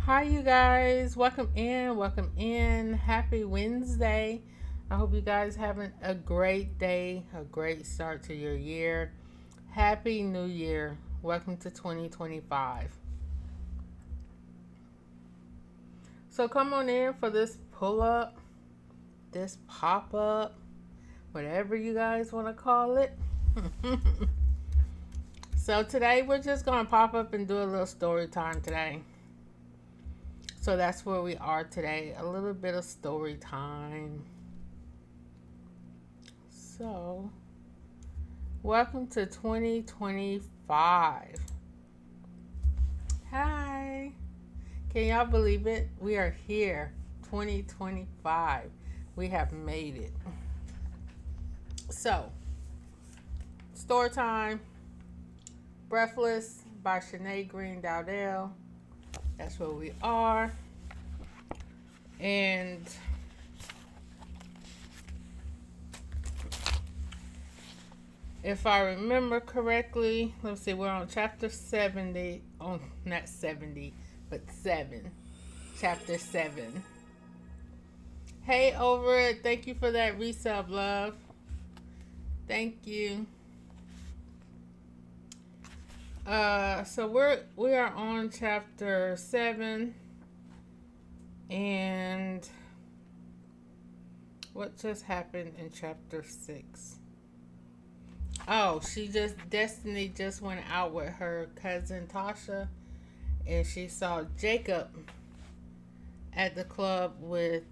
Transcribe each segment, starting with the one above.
Hi, you guys. Welcome in. Welcome in. Happy Wednesday. I hope you guys having a great day, a great start to your year. Happy New Year. Welcome to 2025. So come on in for this pull up, this pop up, whatever you guys want to call it. So today we're just going to pop up and do a little story time today. So that's where we are today. A little bit of story time. So, welcome to 2025. Hi. Can y'all believe it? We are here. 2025. We have made it. So, story time. Breathless by Sinead Green Dowdell. That's where we are. And if I remember correctly, let's see, we're on chapter 70. Oh, not 70, but 7. Chapter 7. Hey, over it. Thank you for that resub, love. Thank you. So we are on chapter 7, and what just happened in chapter 6? Oh, Destiny just went out with her cousin Tasha, and she saw Jacob at the club with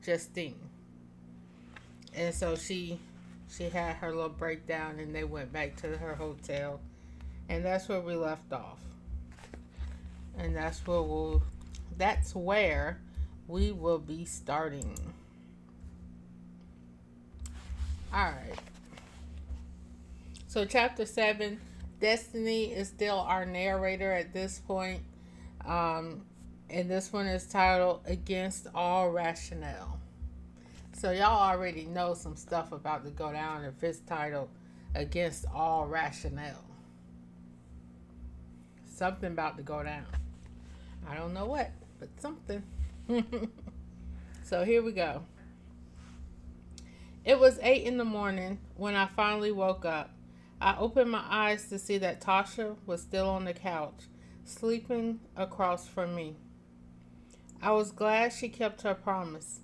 Justine, and so she had her little breakdown, and they went back to her hotel. And that's where we left off. And that's where we will be starting. Alright. So chapter 7, Destiny is still our narrator at this point. And this one is titled Against All Rationale. So y'all already know some stuff about to go down if it's titled Against All Rationale. Something about to go down. I don't know what, but something. So here we go. It was 8 in the morning when I finally woke up. I opened my eyes to see that Tasha was still on the couch, sleeping across from me. I was glad she kept her promise.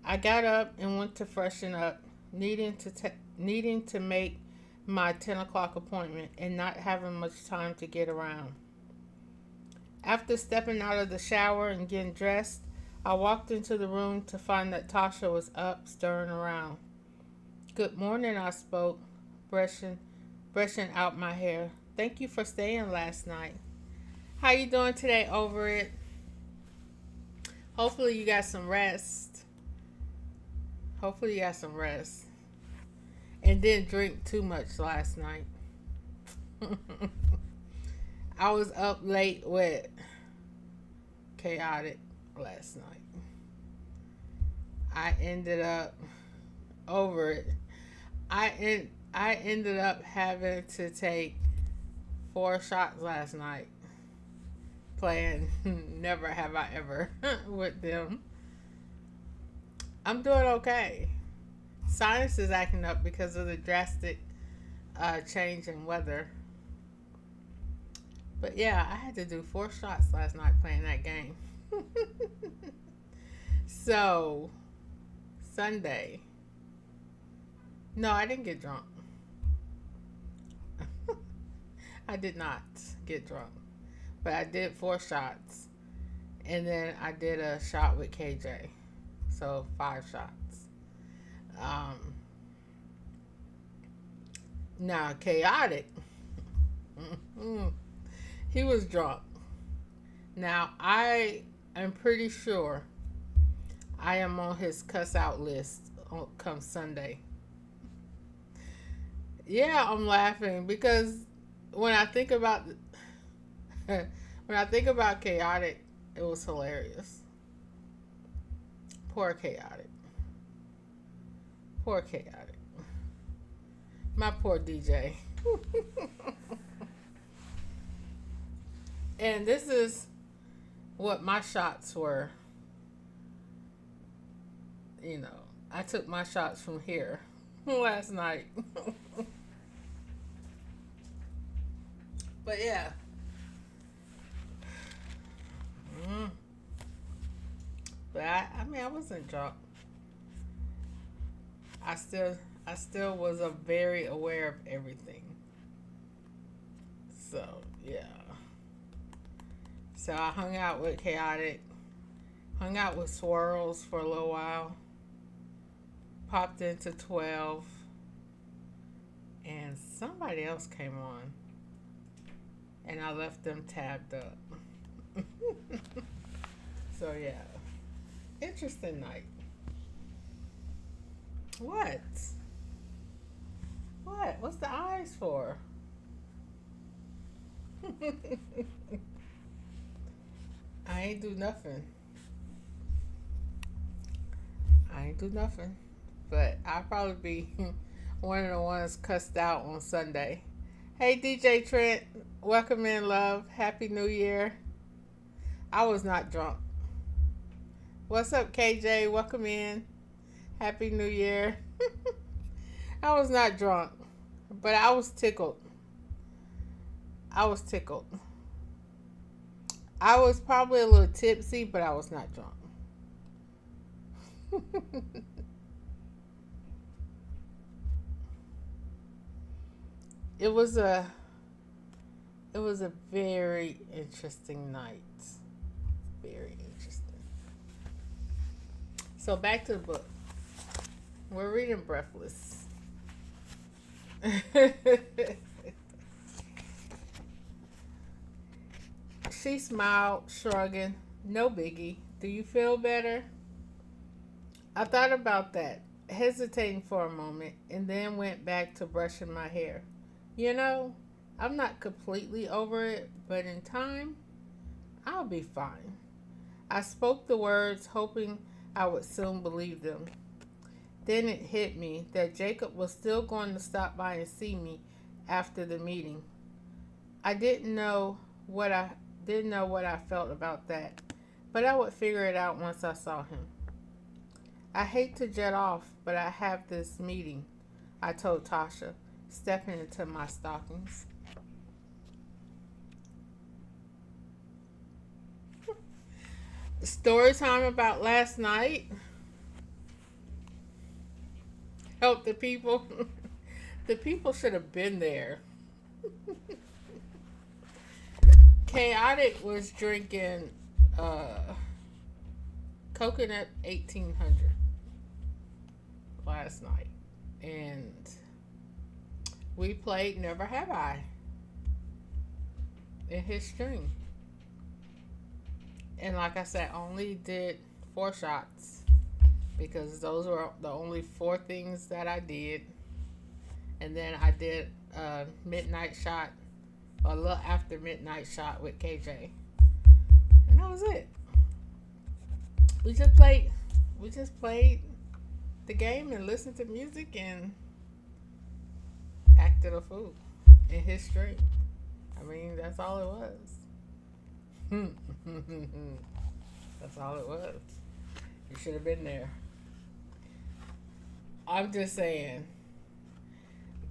I got up and went to freshen up, needing to make my 10 o'clock appointment and not having much time to get around. After stepping out of the shower and getting dressed, I walked into the room to find that Tasha was up, stirring around. Good morning, I spoke, brushing out my hair. Thank you for staying last night. How you doing today, over it? Hopefully you got some rest. And didn't drink too much last night. I was up late with Chaotic last night. I ended up over it. I ended up having to take 4 shots last night playing Never Have I Ever with them. I'm doing okay. Sinus is acting up because of the drastic change in weather. But yeah, I had to do 4 shots last night playing that game. So, Sunday. No, I didn't get drunk. I did not get drunk. But I did 4 shots. And then I did a shot with KJ. So, 5 shots. Now, Chaotic. He was drunk. Now, I am pretty sure I am on his cuss out list come Sunday. Yeah, I'm laughing because when I think about Chaotic, it was hilarious. Poor Chaotic. My poor DJ. And this is what my shots were. You know, I took my shots from here last night. But yeah. Mm. But I mean, I wasn't drunk. I still, I still was very aware of everything. So yeah. So I hung out with Chaotic, hung out with Swirls for a little while, popped into 12, and somebody else came on, and I left them tabbed up. So yeah, interesting night. What? What? What's the eyes for? I ain't do nothing. I ain't do nothing. But I'll probably be one of the ones cussed out on Sunday. Hey DJ Trent, welcome in, love. Happy New Year. I was not drunk. What's up, KJ? Welcome in. Happy New Year. I was not drunk, but I was tickled. I was tickled. I was probably a little tipsy, but I was not drunk. it was a it was a very interesting night. Very interesting. So back to the book. We're reading Breathless. She smiled, shrugging. No biggie. Do you feel better? I thought about that, hesitating for a moment, and then went back to brushing my hair. You know, I'm not completely over it, but in time, I'll be fine. I spoke the words, hoping I would soon believe them. Then it hit me that Jacob was still going to stop by and see me after the meeting. I didn't know what I felt about that, but I would figure it out once I saw him. I hate to jet off, but I have this meeting, I told Tasha, stepping into my stockings. Story time about last night. Help the people. The people should have been there. Chaotic was drinking coconut 1800 last night, and we played Never Have I in his stream. And like I said, I only did 4 shots because those were the only 4 things that I did. And then I did a midnight shot, a little after midnight shot with KJ. And that was it. We just played the game and listened to music and acted a fool in his stream. I mean, that's all it was. That's all it was. You should have been there. I'm just saying.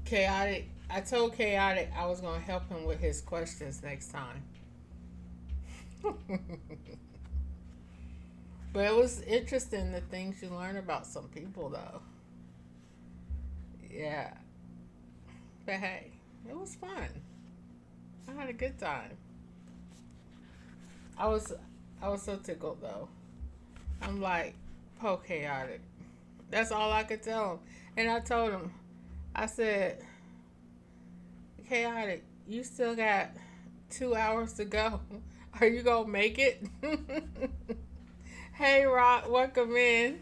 Chaotic. I told Chaotic I was going to help him with his questions next time. But it was interesting the things you learn about some people, though. Yeah. But hey, it was fun. I had a good time. I was so tickled, though. I'm like, po Chaotic. That's all I could tell him. And I told him, I said, Chaotic, you still got 2 hours to go. Are you going to make it? Hey, Rock, welcome in.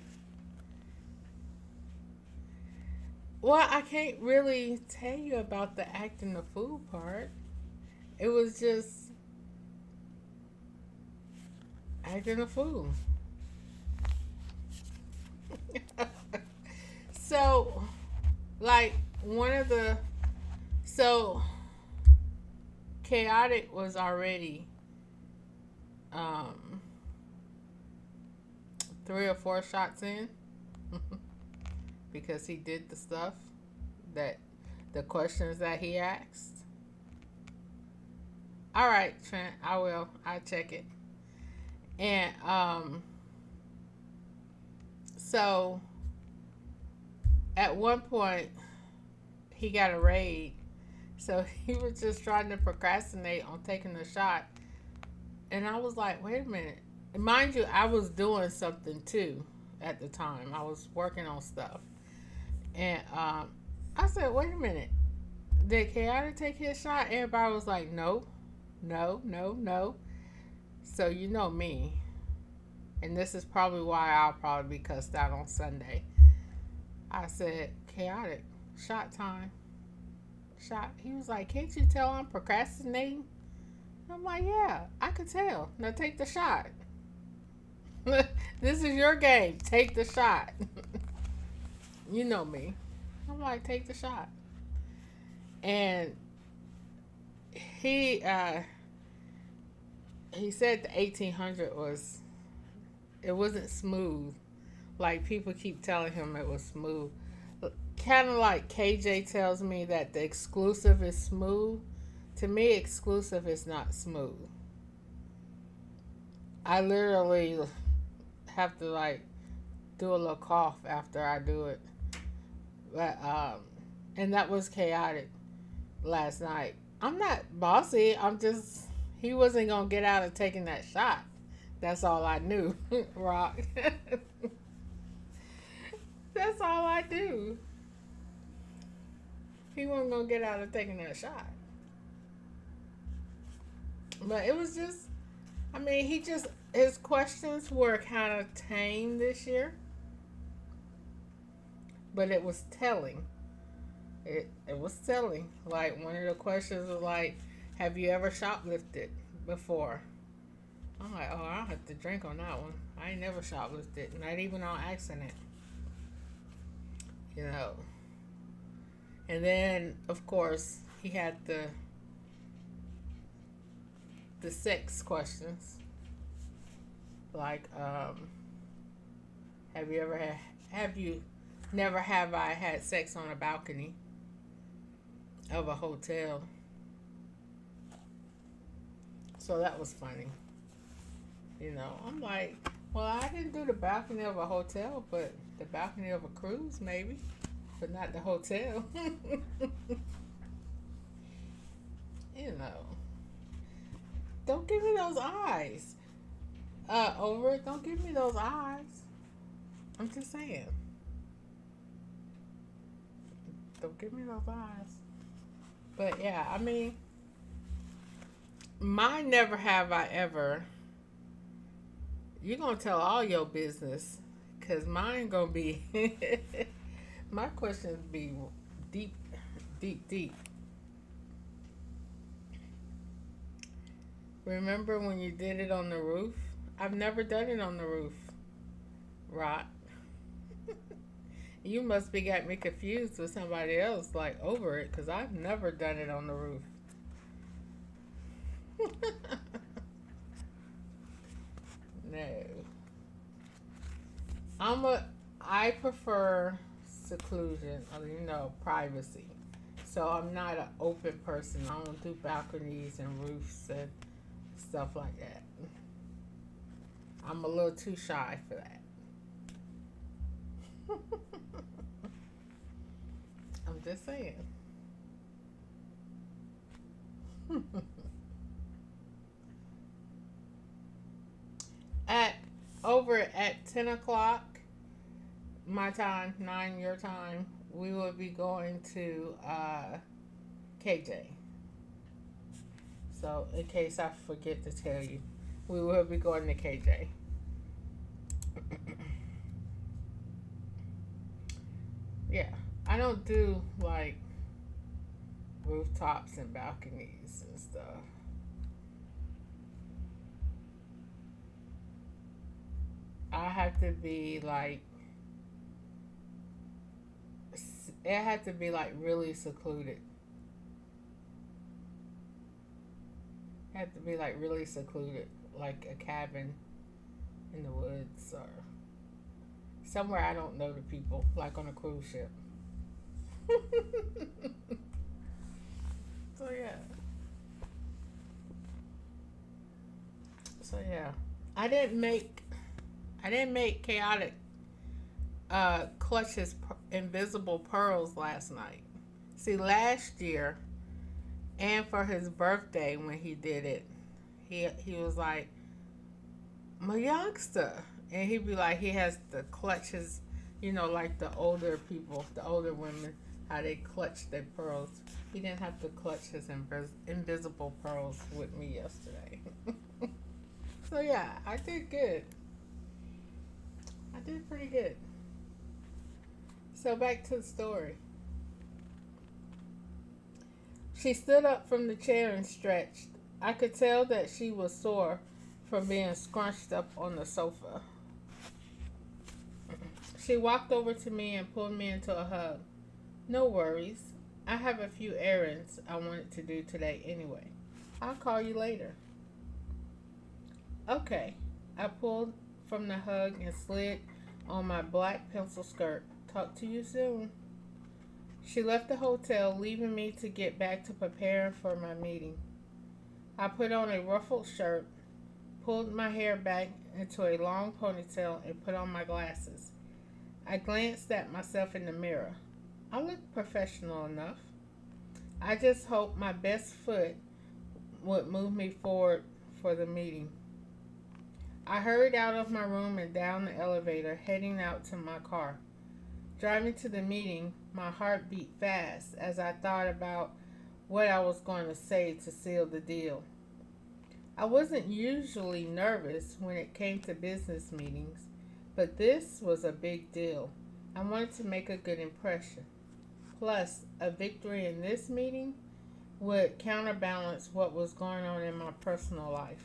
Well, I can't really tell you about the acting the fool part. It was just acting a fool. So, like, Chaotic was already um, 3 or 4 shots in because he did the stuff that the questions that he asked. All right, Trent, I will. I'll check it. And so at one point he got a raid, so he was just trying to procrastinate on taking the shot. And I was like, wait a minute. And mind you, I was doing something too at the time. I was working on stuff. And I said, wait a minute. Did Chaotic take his shot? Everybody was like, no, no, no, no. So you know me. And this is probably why I'll probably be cussed out on Sunday. I said, Chaotic, shot time. Shot. He was like, can't you tell I'm procrastinating? I'm like, yeah, I could tell. Now take the shot. This is your game. Take the shot. You know me. I'm like, take the shot. And he said the 1800 it wasn't smooth. Like people keep telling him it was smooth. Kind of like KJ tells me that the exclusive is smooth. To me, exclusive is not smooth. I literally have to like do a little cough after I do it. But and that was Chaotic last night. I'm not bossy. I'm just he wasn't gonna get out of taking that shot. That's all I knew. Rock. That's all I do. He wasn't gonna get out of taking that shot. But it was just, I mean, his questions were kind of tame this year. But it was telling. It was telling. Like, one of the questions was like, have you ever shoplifted before? I'm like, oh, I'll have to drink on that one. I ain't never shoplifted. Not even on accident. You know. And then, of course, he had the sex questions. Like, have I had sex on a balcony of a hotel? So that was funny. You know, I'm like, well, I didn't do the balcony of a hotel, but the balcony of a cruise, maybe. But not the hotel. You know. Don't give me those eyes. Over it, don't give me those eyes. I'm just saying. Don't give me those eyes. But yeah, I mean, mine never have I ever. You're going to tell all your business. Because mine going to be, my questions be deep, deep, deep. Remember when you did it on the roof? I've never done it on the roof. Rot. You must be got me confused with somebody else, like over it, because I've never done it on the roof. No. I prefer seclusion, privacy. So I'm not an open person. I don't do balconies and roofs and stuff like that. I'm a little too shy for that. I'm just saying. Over at 10 o'clock, my time, 9 your time, we will be going to KJ. So, in case I forget to tell you, we will be going to KJ. Yeah, I don't do like rooftops and balconies and stuff. I have to be like, it had to be like really secluded. It had to be like really secluded like a cabin in the woods or somewhere I don't know the people, like on a cruise ship. So yeah. So yeah. I didn't make I didn't make chaotic clutch his invisible pearls last night. See, last year and for his birthday when he did it, he was like, my youngster. And he'd be like, he has to clutch his, like the older people, the older women, how they clutch their pearls. He didn't have to clutch his invisible pearls with me yesterday. So yeah, I did good. I did pretty good. So back to the story. She stood up from the chair and stretched. I could tell that she was sore from being scrunched up on the sofa. She walked over to me and pulled me into a hug. No worries. I have a few errands I wanted to do today anyway. I'll call you later. Okay. I pulled from the hug and slid on my black pencil skirt. Talk to you soon. She left the hotel, leaving me to get back to preparing for my meeting. I put on a ruffled shirt, pulled my hair back into a long ponytail, and put on my glasses. I glanced at myself in the mirror. I look professional enough. I just hoped my best foot would move me forward for the meeting. I hurried out of my room and down the elevator, heading out to my car. Driving to the meeting, my heart beat fast as I thought about what I was going to say to seal the deal. I wasn't usually nervous when it came to business meetings, but this was a big deal. I wanted to make a good impression. Plus, a victory in this meeting would counterbalance what was going on in my personal life.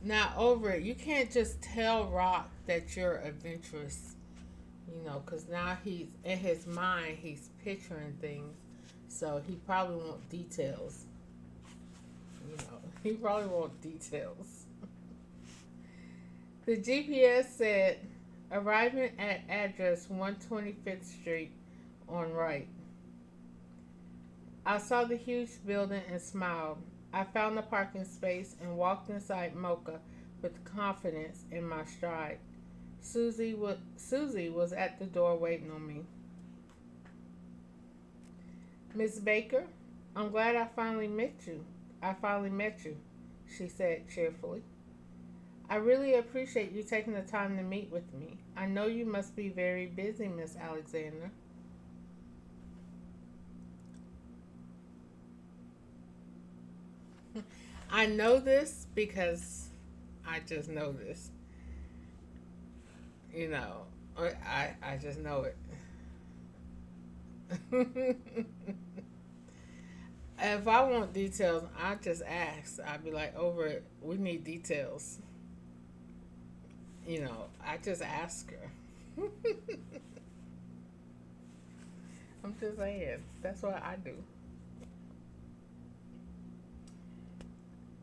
Now, over it, you can't just tell Rock that you're adventurous, because now he's, in his mind, he's picturing things, so he probably wants details. He probably wants details. The GPS said, arriving at address 125th Street on right. I saw the huge building and smiled. I found a parking space and walked inside Mocha with confidence in my stride. Susie was at the door waiting on me. Miss Baker, I'm glad I finally met you. She said cheerfully. I really appreciate you taking the time to meet with me. I know you must be very busy, Miss Alexander. I know this because I just know this. I just know it. If I want details, I just ask. I'd be like, over it, we need details. I just ask her. I'm just saying. That's what I do.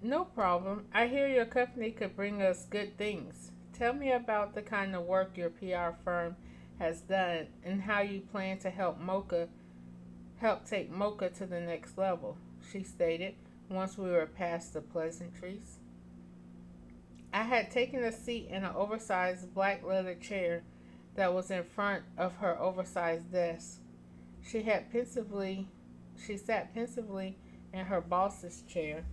No problem. I hear your company could bring us good things. Tell me about the kind of work your PR firm has done and how you plan to help take Mocha to the next level, she stated once we were past the pleasantries. I had taken a seat in an oversized black leather chair that was in front of her oversized desk. She sat pensively in her boss's chair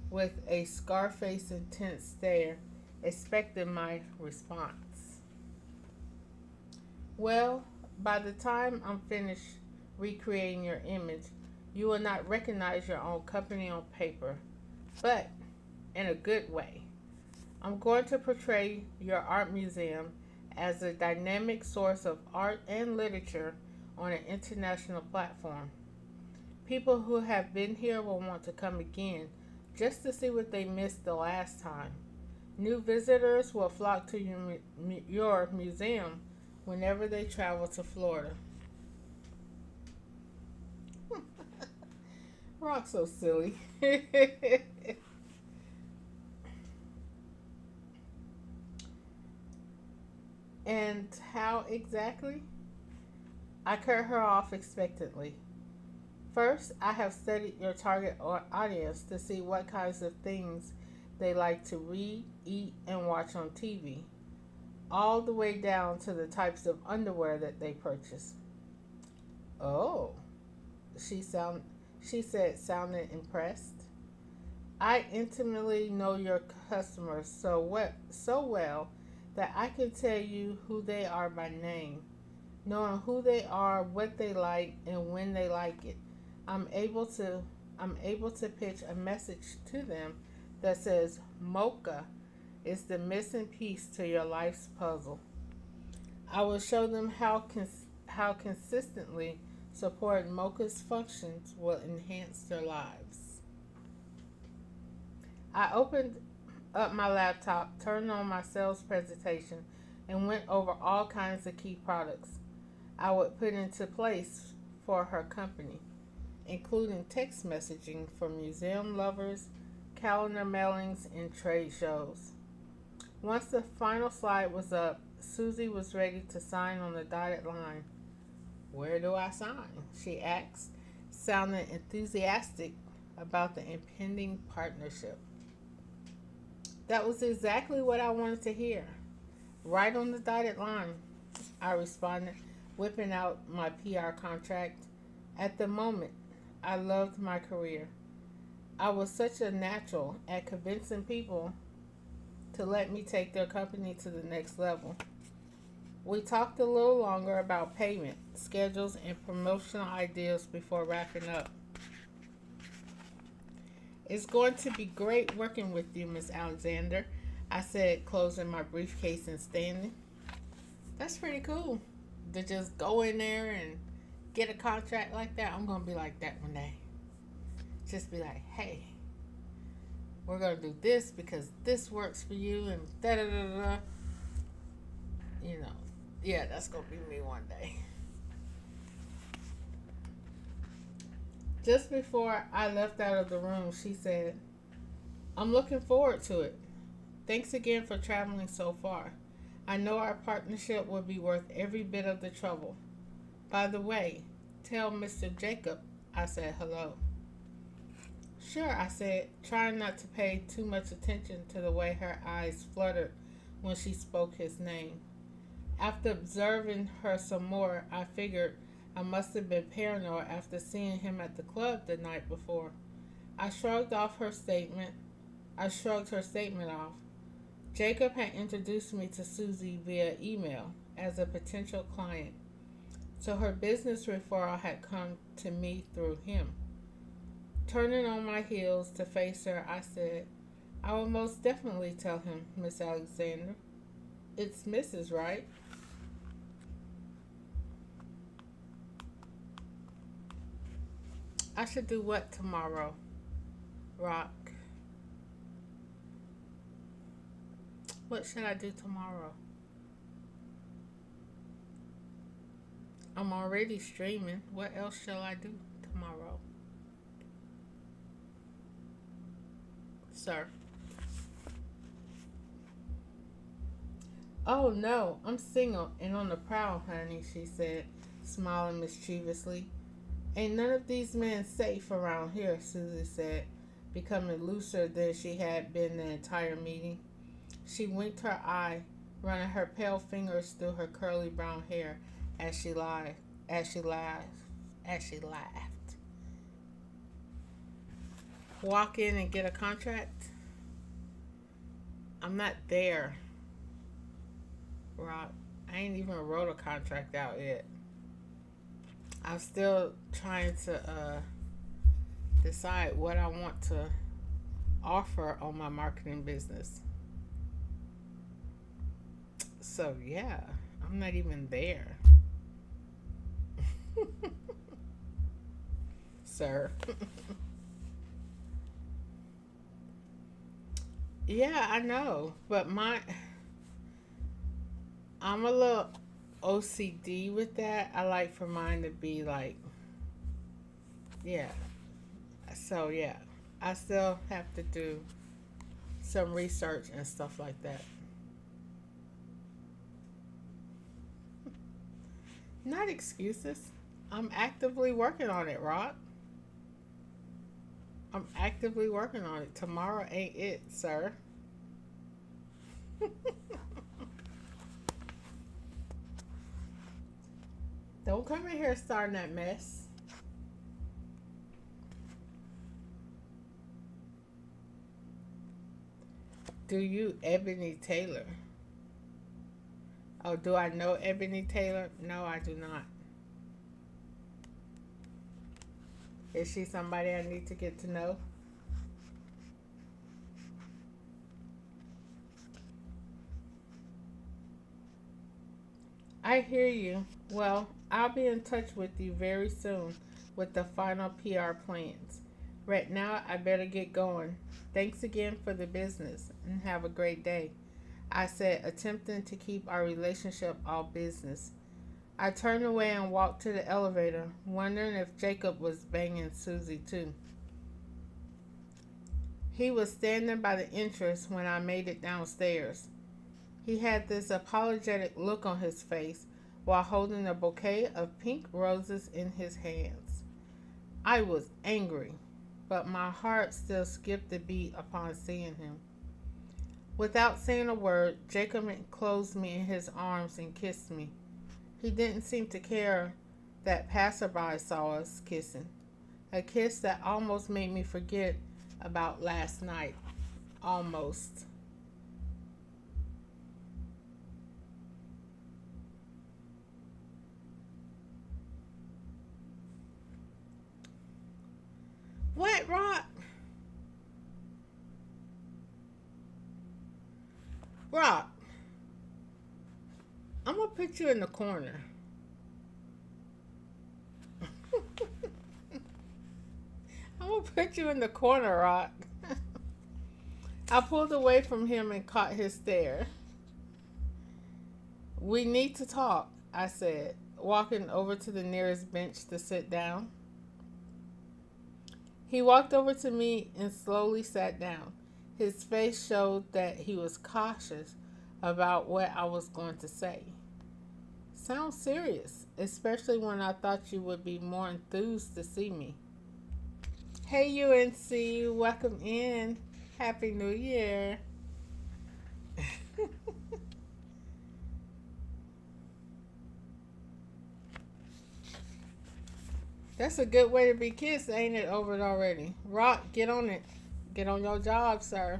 with a scar-faced intense stare, expecting my response. Well, by the time I'm finished recreating your image, you will not recognize your own company on paper, but in a good way. I'm going to portray your art museum as a dynamic source of art and literature on an international platform. People who have been here will want to come again just to see what they missed the last time. New visitors will flock to your museum whenever they travel to Florida. Rock's so silly. And how exactly? I cut her off expectantly. First, I have studied your target audience to see what kinds of things they like to read, eat, and watch on TV, all the way down to the types of underwear that they purchase. Oh, she sound she said, sounding impressed. I intimately know your customers so well that I can tell you who they are by name. Knowing who they are, what they like, and when they like it, I'm able to I'm able to pitch a message to them that says mocha is the missing piece to your life's puzzle. I will show them how consistently supporting mocha's functions will enhance their lives. I opened up my laptop, turned on my sales presentation, and went over all kinds of key products I would put into place for her company, including text messaging for museum lovers, calendar mailings, and trade shows. Once the final slide was up, Susie was ready to sign on the dotted line. Where do I sign? She asked, sounding enthusiastic about the impending partnership. That was exactly what I wanted to hear. Right on the dotted line, I responded, whipping out my PR contract. At the moment, I loved my career. I was such a natural at convincing people to let me take their company to the next level. We talked a little longer about payment, schedules, and promotional ideas before wrapping up. It's going to be great working with you, Miss Alexander, I said, closing my briefcase and standing. That's pretty cool to just go in there and get a contract like that. I'm going to be like that one day. Just be like, hey, we're going to do this because this works for you and da da da da. You know, yeah, that's going to be me one day. Just before I left out of the room, she said, I'm looking forward to it. Thanks again for traveling so far. I know our partnership will be worth every bit of the trouble. By the way, tell Mr. Jacob I said hello. Sure, I said, trying not to pay too much attention to the way her eyes fluttered when she spoke his name. After observing her some more, I figured I must have been paranoid after seeing him at the club the night before. I shrugged off her statement. I shrugged her statement off. Jacob had introduced me to Susie via email as a potential client, so her business referral had come to me through him. Turning on my heels to face her, I said, I will most definitely tell him, Miss Alexander. It's Mrs., right? I should do what tomorrow, Rock? What should I do tomorrow? I'm already streaming. What else shall I do tomorrow? Sir. Oh no, I'm single and on the prowl, honey, she said, smiling mischievously. Ain't none of these men safe around here, Susie said, becoming looser than she had been the entire meeting. She winked her eye, running her pale fingers through her curly brown hair as she lied, as she laughed. Walk in and get a contract? I'm not there, Rob. I ain't even wrote a contract out yet. I'm still trying to decide what I want to offer on my marketing business. So, yeah, I'm not even there. Sir. Yeah, I know. But I'm a little OCD with that. I like for mine to be like, yeah, So yeah, I still have to do some research and stuff like that. Not excuses. I'm actively working on it, Rock. I'm actively working on it. Tomorrow ain't it, sir. Don't come in here starting that mess. Do you, Ebony Taylor? Oh, do I know Ebony Taylor? No, I do not. Is she somebody I need to get to know? I hear you. Well, I'll be in touch with you very soon with the final PR plans. Right now, I better get going. Thanks again for the business and have a great day, I said, attempting to keep our relationship all business. I turned away and walked to the elevator, wondering if Jacob was banging Susie too. He was standing by the entrance when I made it downstairs. He had this apologetic look on his face while holding a bouquet of pink roses in his hands. I was angry, but my heart still skipped a beat upon seeing him. Without saying a word, Jacob enclosed me in his arms and kissed me. He didn't seem to care that passerby saw us kissing. A kiss that almost made me forget about last night. Almost. What, Rock? Rock, I'm gonna put you in the corner. I'm gonna put you in the corner, Rock. I pulled away from him and caught his stare. We need to talk, I said, walking over to the nearest bench to sit down. He walked over to me and slowly sat down. His face showed that he was cautious about what I was going to say. Sounds serious, especially when I thought you would be more enthused to see me. Hey, UNC, welcome in. Happy New Year. That's a good way to be kissed, ain't it? Over it already. Rock, get on it. Get on your job, sir.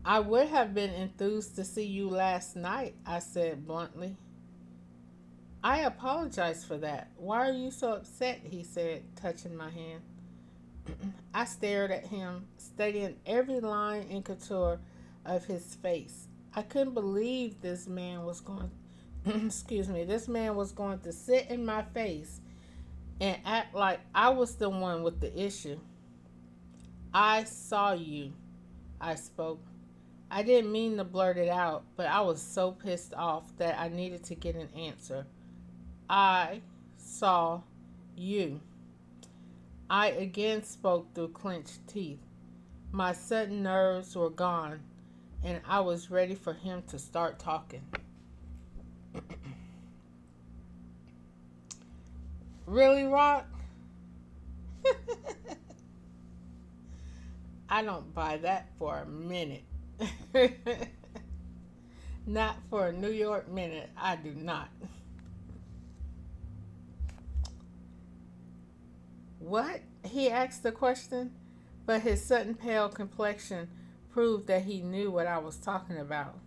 I would have been enthused to see you last night, I said bluntly. I apologize for that. Why are you so upset? He said, touching my hand. I stared at him, studying every line and contour of his face. I couldn't believe this man was going excuse me, this man was going to sit in my face and act like I was the one with the issue. I saw you, I spoke. I didn't mean to blurt it out, but I was so pissed off that I needed to get an answer. I saw you. I again spoke through clenched teeth. My sudden nerves were gone, and I was ready for him to start talking. Really, Rock? I don't buy that for a minute. Not for a New York minute, I do not. What? He asked the question, but his sudden pale complexion proved that he knew what I was talking about.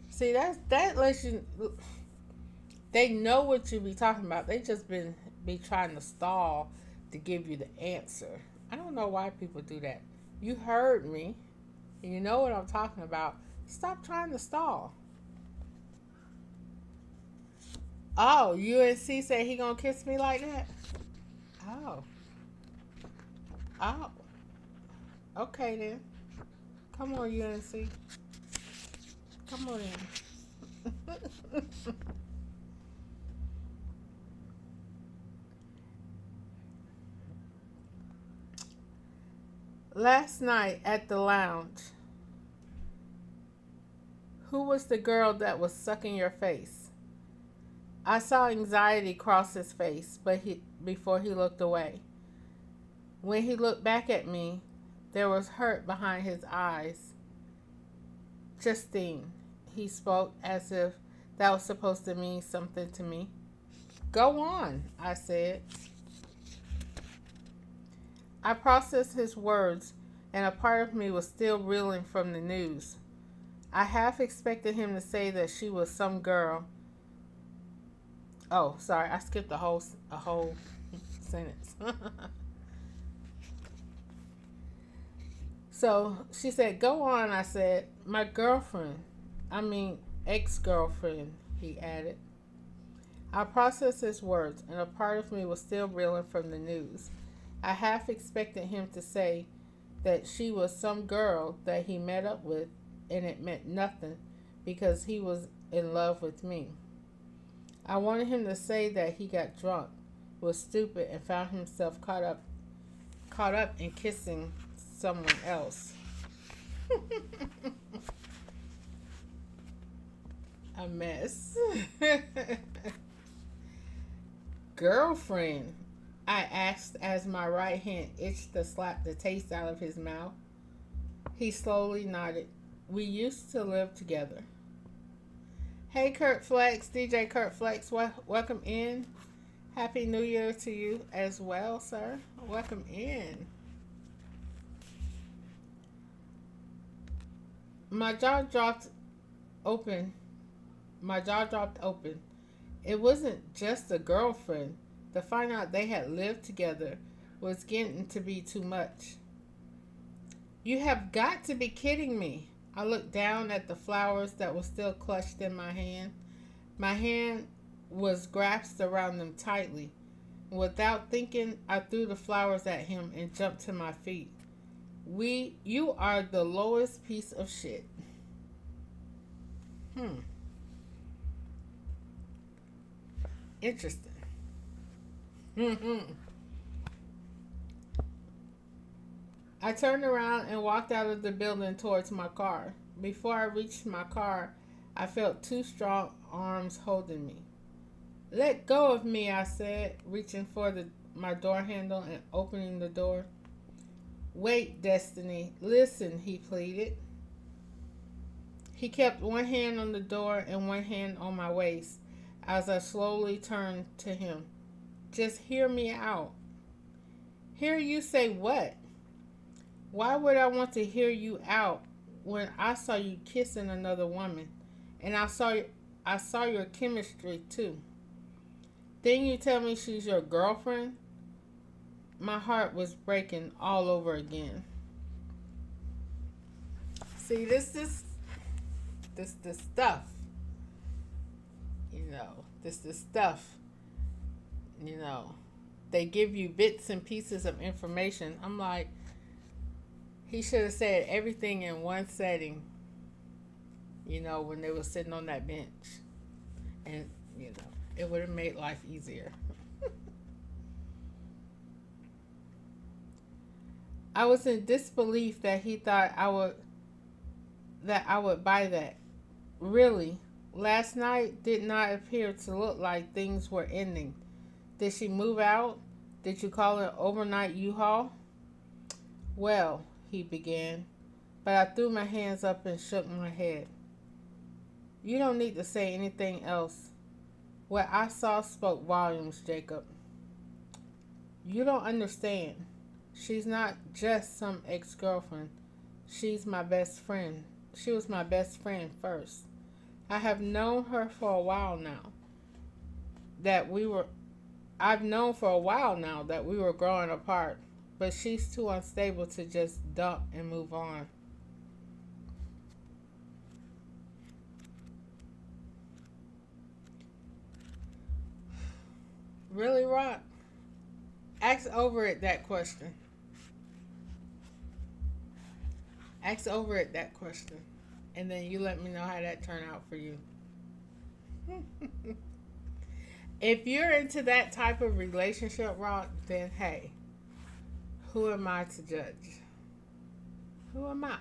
See, that lets you. They know what you be talking about. They just be trying to stall to give you the answer. I don't know why people do that. You heard me. You know what I'm talking about. Stop trying to stall. Oh, UNC said he gonna kiss me like that? Oh. Oh. Okay then. Come on, UNC. Come on in. Last night at the lounge, who was the girl that was sucking your face? I saw anxiety cross his face, before he looked away. When he looked back at me, there was hurt behind his eyes. Justine, he spoke as if that was supposed to mean something to me. Go on, I said. I processed his words, and a part of me was still reeling from the news. I half expected him to say that she was some girl. Oh, sorry, I skipped a whole sentence. So she said, go on, I said. My girlfriend. Ex-girlfriend, he added. I processed his words, and a part of me was still reeling from the news. I half expected him to say that she was some girl that he met up with, and it meant nothing because he was in love with me. I wanted him to say that he got drunk, was stupid, and found himself caught up in kissing someone else. A mess. Girlfriend, I asked as my right hand itched to slap the taste out of his mouth. He slowly nodded. We used to live together. Hey, Kurt Flex, DJ Kurt Flex, welcome in. Happy New Year to you as well, sir. Welcome in. My jaw dropped open. It wasn't just a girlfriend. To find out they had lived together was getting to be too much. You have got to be kidding me. I looked down at the flowers that were still clutched in my hand. My hand was grasped around them tightly. Without thinking, I threw the flowers at him and jumped to my feet. You are the lowest piece of shit. Interesting. I turned around and walked out of the building towards my car. Before I reached my car, I felt two strong arms holding me. Let go of me, I said, reaching for my door handle and opening the door. Wait, Destiny. Listen, he pleaded. He kept one hand on the door and one hand on my waist as I slowly turned to him. Just hear me out. Hear you say what? Why would I want to hear you out when I saw you kissing another woman? And I saw your chemistry too. Then you tell me she's your girlfriend? My heart was breaking all over again. See, this stuff. This stuff. They give you bits and pieces of information. I'm like, he should have said everything in one setting, when they were sitting on that bench. And, it would have made life easier. I was in disbelief that he thought I would buy that. Really, last night did not appear to look like things were ending. Did she move out? Did you call an overnight U-Haul? Well, he began, but I threw my hands up and shook my head. You don't need to say anything else. What I saw spoke volumes, Jacob. You don't understand. She's not just some ex-girlfriend. She's my best friend. She was my best friend first. I have known her for a while now. I've known for a while now that we were growing apart, but she's too unstable to just dump and move on. Really, Rock? Ask over it that question. Ask over it that question. And then you let me know how that turned out for you. If you're into that type of relationship, Rock, then hey, who am I to judge? Who am I?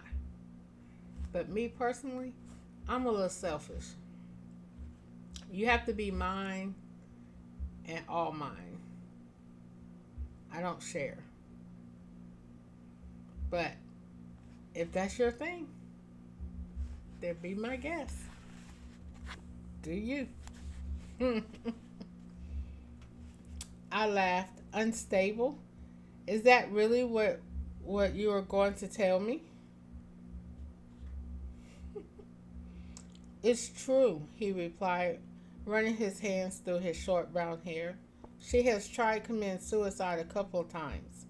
But me personally, I'm a little selfish. You have to be mine and all mine. I don't share. But if that's your thing, then be my guest. Do you? I laughed. Unstable? Is that really what you are going to tell me? It's true, he replied, running his hands through his short brown hair. She has tried committing suicide a couple of times.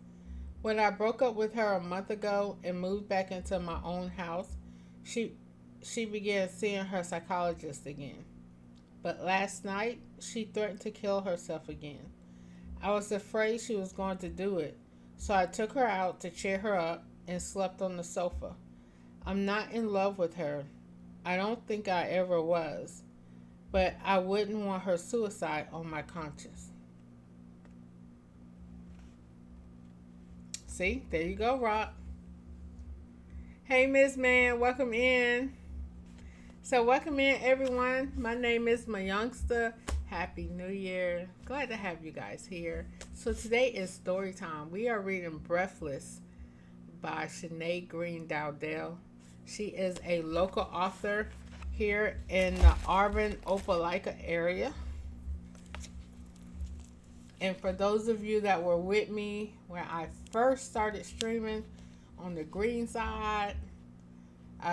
When I broke up with her a month ago and moved back into my own house, she began seeing her psychologist again. But last night, she threatened to kill herself again. I was afraid she was going to do it, so I took her out to cheer her up and slept on the sofa. I'm not in love with her. I don't think I ever was, but I wouldn't want her suicide on my conscience. See, there you go, Rock. Hey, Miss Man, welcome in. So welcome in, everyone. My name is my youngster. Happy New Year. Glad to have you guys here. So today is story time. We are reading Breathless by Sinead Green Dowdell. She is a local author here in the Auburn, Opelika area. And for those of you that were with me when I first started streaming on the green side,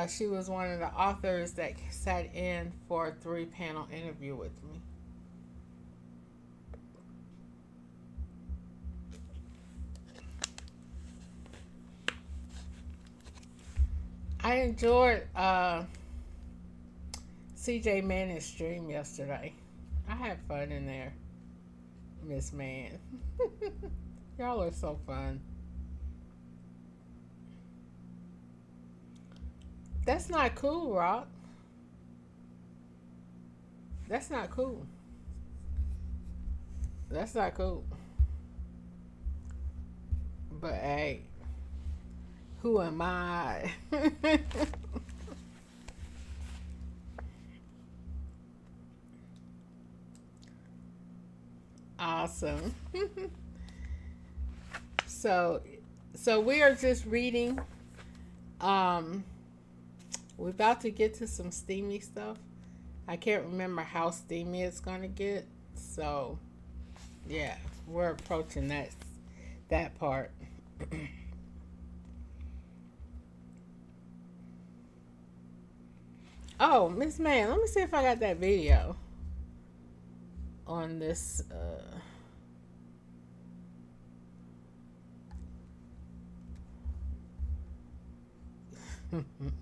she was one of the authors that sat in for a 3-panel interview with me. I enjoyed CJ Manning's stream yesterday. I had fun in there, Miss Man. Y'all are so fun. That's not cool, Rock. That's not cool. That's not cool. But hey, who am I? Awesome. So we are just reading. We're about to get to some steamy stuff. I can't remember how steamy it's gonna get. So yeah, we're approaching that part. Oh, Miss Man, let me see if I got that video on this.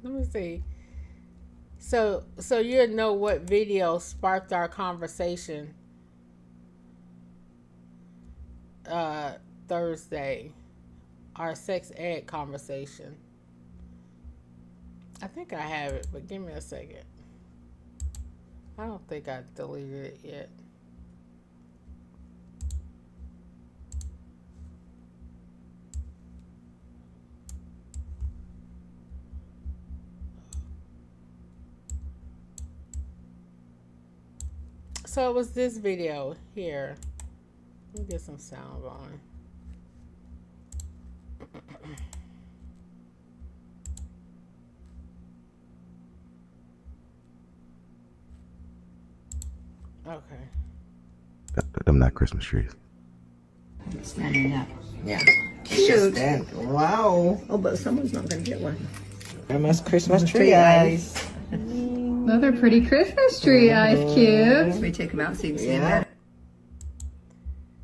Let me see. So you know what video sparked our conversation Thursday, our sex ed conversation. I think I have it, but give me a second. I don't think I deleted it yet. So it was this video here. Let me get some sound on. Okay. Them not Christmas trees. Standing up. Yeah. Shoot. Wow. Oh, but someone's not going to get one. Grandma's Christmas tree eyes. Another pretty Christmas tree eyes, cute. Let me take them out so you can see Yeah. them.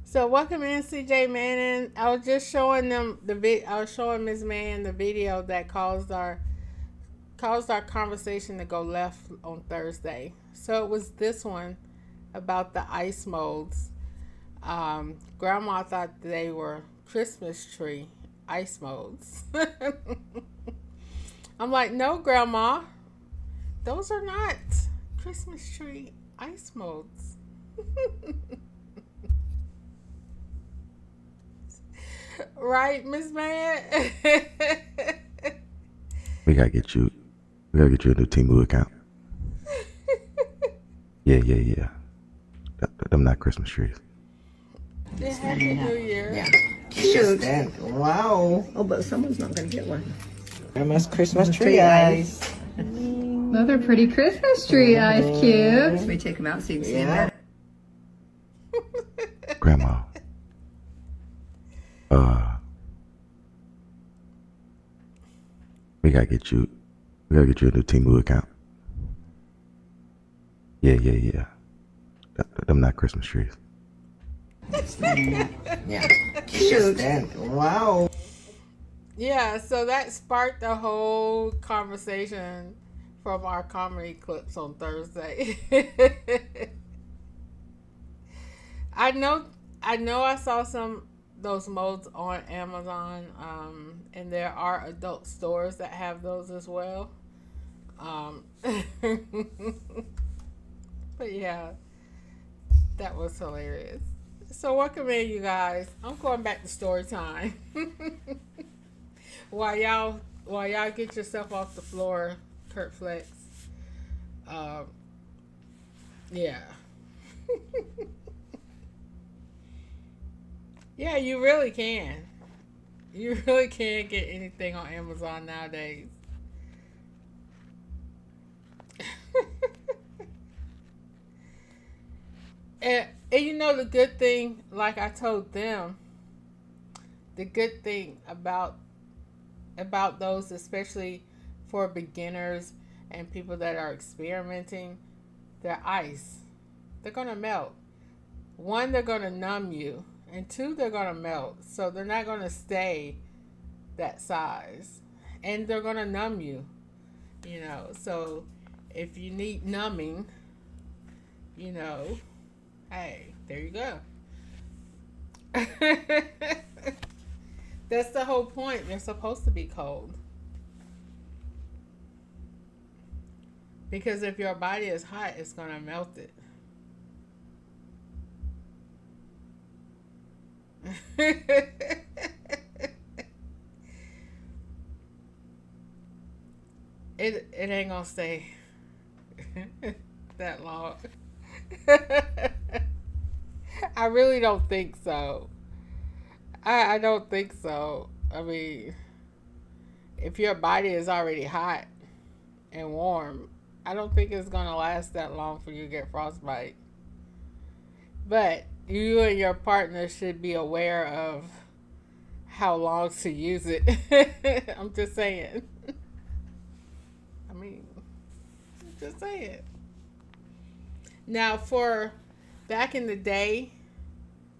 So welcome in, CJ Manning. I was just showing them I was showing Ms. Mann the video that caused our conversation to go left on Thursday. So it was this one about the ice molds. Grandma thought they were Christmas tree ice molds. I'm like, no, Grandma, those are not Christmas tree ice molds. Right, Miss Man? We gotta get you. We gotta get you a new Timu account. Yeah. Them not Christmas trees. Yeah, Happy New Year. Yeah. Shoot. Wow. Oh, but someone's not going to get one. Grandma's Christmas tree eyes. Another pretty Christmas tree ice cube. Let me take them out so you can see them Yeah. better. Grandma. We gotta get you. We gotta get you a new Timu account. Yeah. Them not Christmas trees. Yeah. Shoot. Wow. Yeah, so that sparked the whole conversation from our comedy clips on Thursday. I know I saw those molds on Amazon, and there are adult stores that have those as well. But yeah, that was hilarious. So welcome in, you guys. I'm going back to story time. While y'all get yourself off the floor, Kurt Flex. Yeah. Yeah, you really can. You really can get anything on Amazon nowadays. and you know the good thing, like I told them, the good thing about those, especially for beginners and people that are experimenting, they're ice. They're gonna melt. One, they're gonna numb you, and two, they're gonna melt. So they're not gonna stay that size, and they're gonna numb you. You know, so if you need numbing, you know, hey, there you go. That's the whole point. They're supposed to be cold. Because if your body is hot, it's going to melt it. It ain't going to stay that long. I really don't think so. I don't think so. I mean, if your body is already hot and warm, I don't think it's going to last that long for you to get frostbite. But you and your partner should be aware of how long to use it. I'm just saying. I mean, I'm just saying. Now, for back in the day,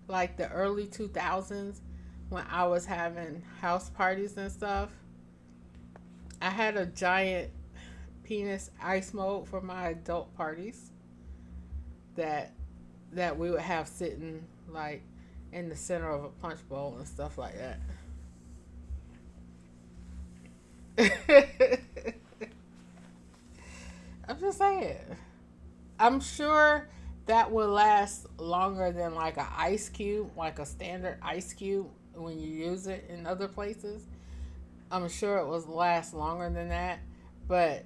like the early 2000s, when I was having house parties and stuff, I had a giant penis ice mold for my adult parties that we would have sitting like in the center of a punch bowl and stuff like that. I'm just saying. I'm sure that will last longer than like an ice cube, like a standard ice cube when you use it in other places. I'm sure it will last longer than that, but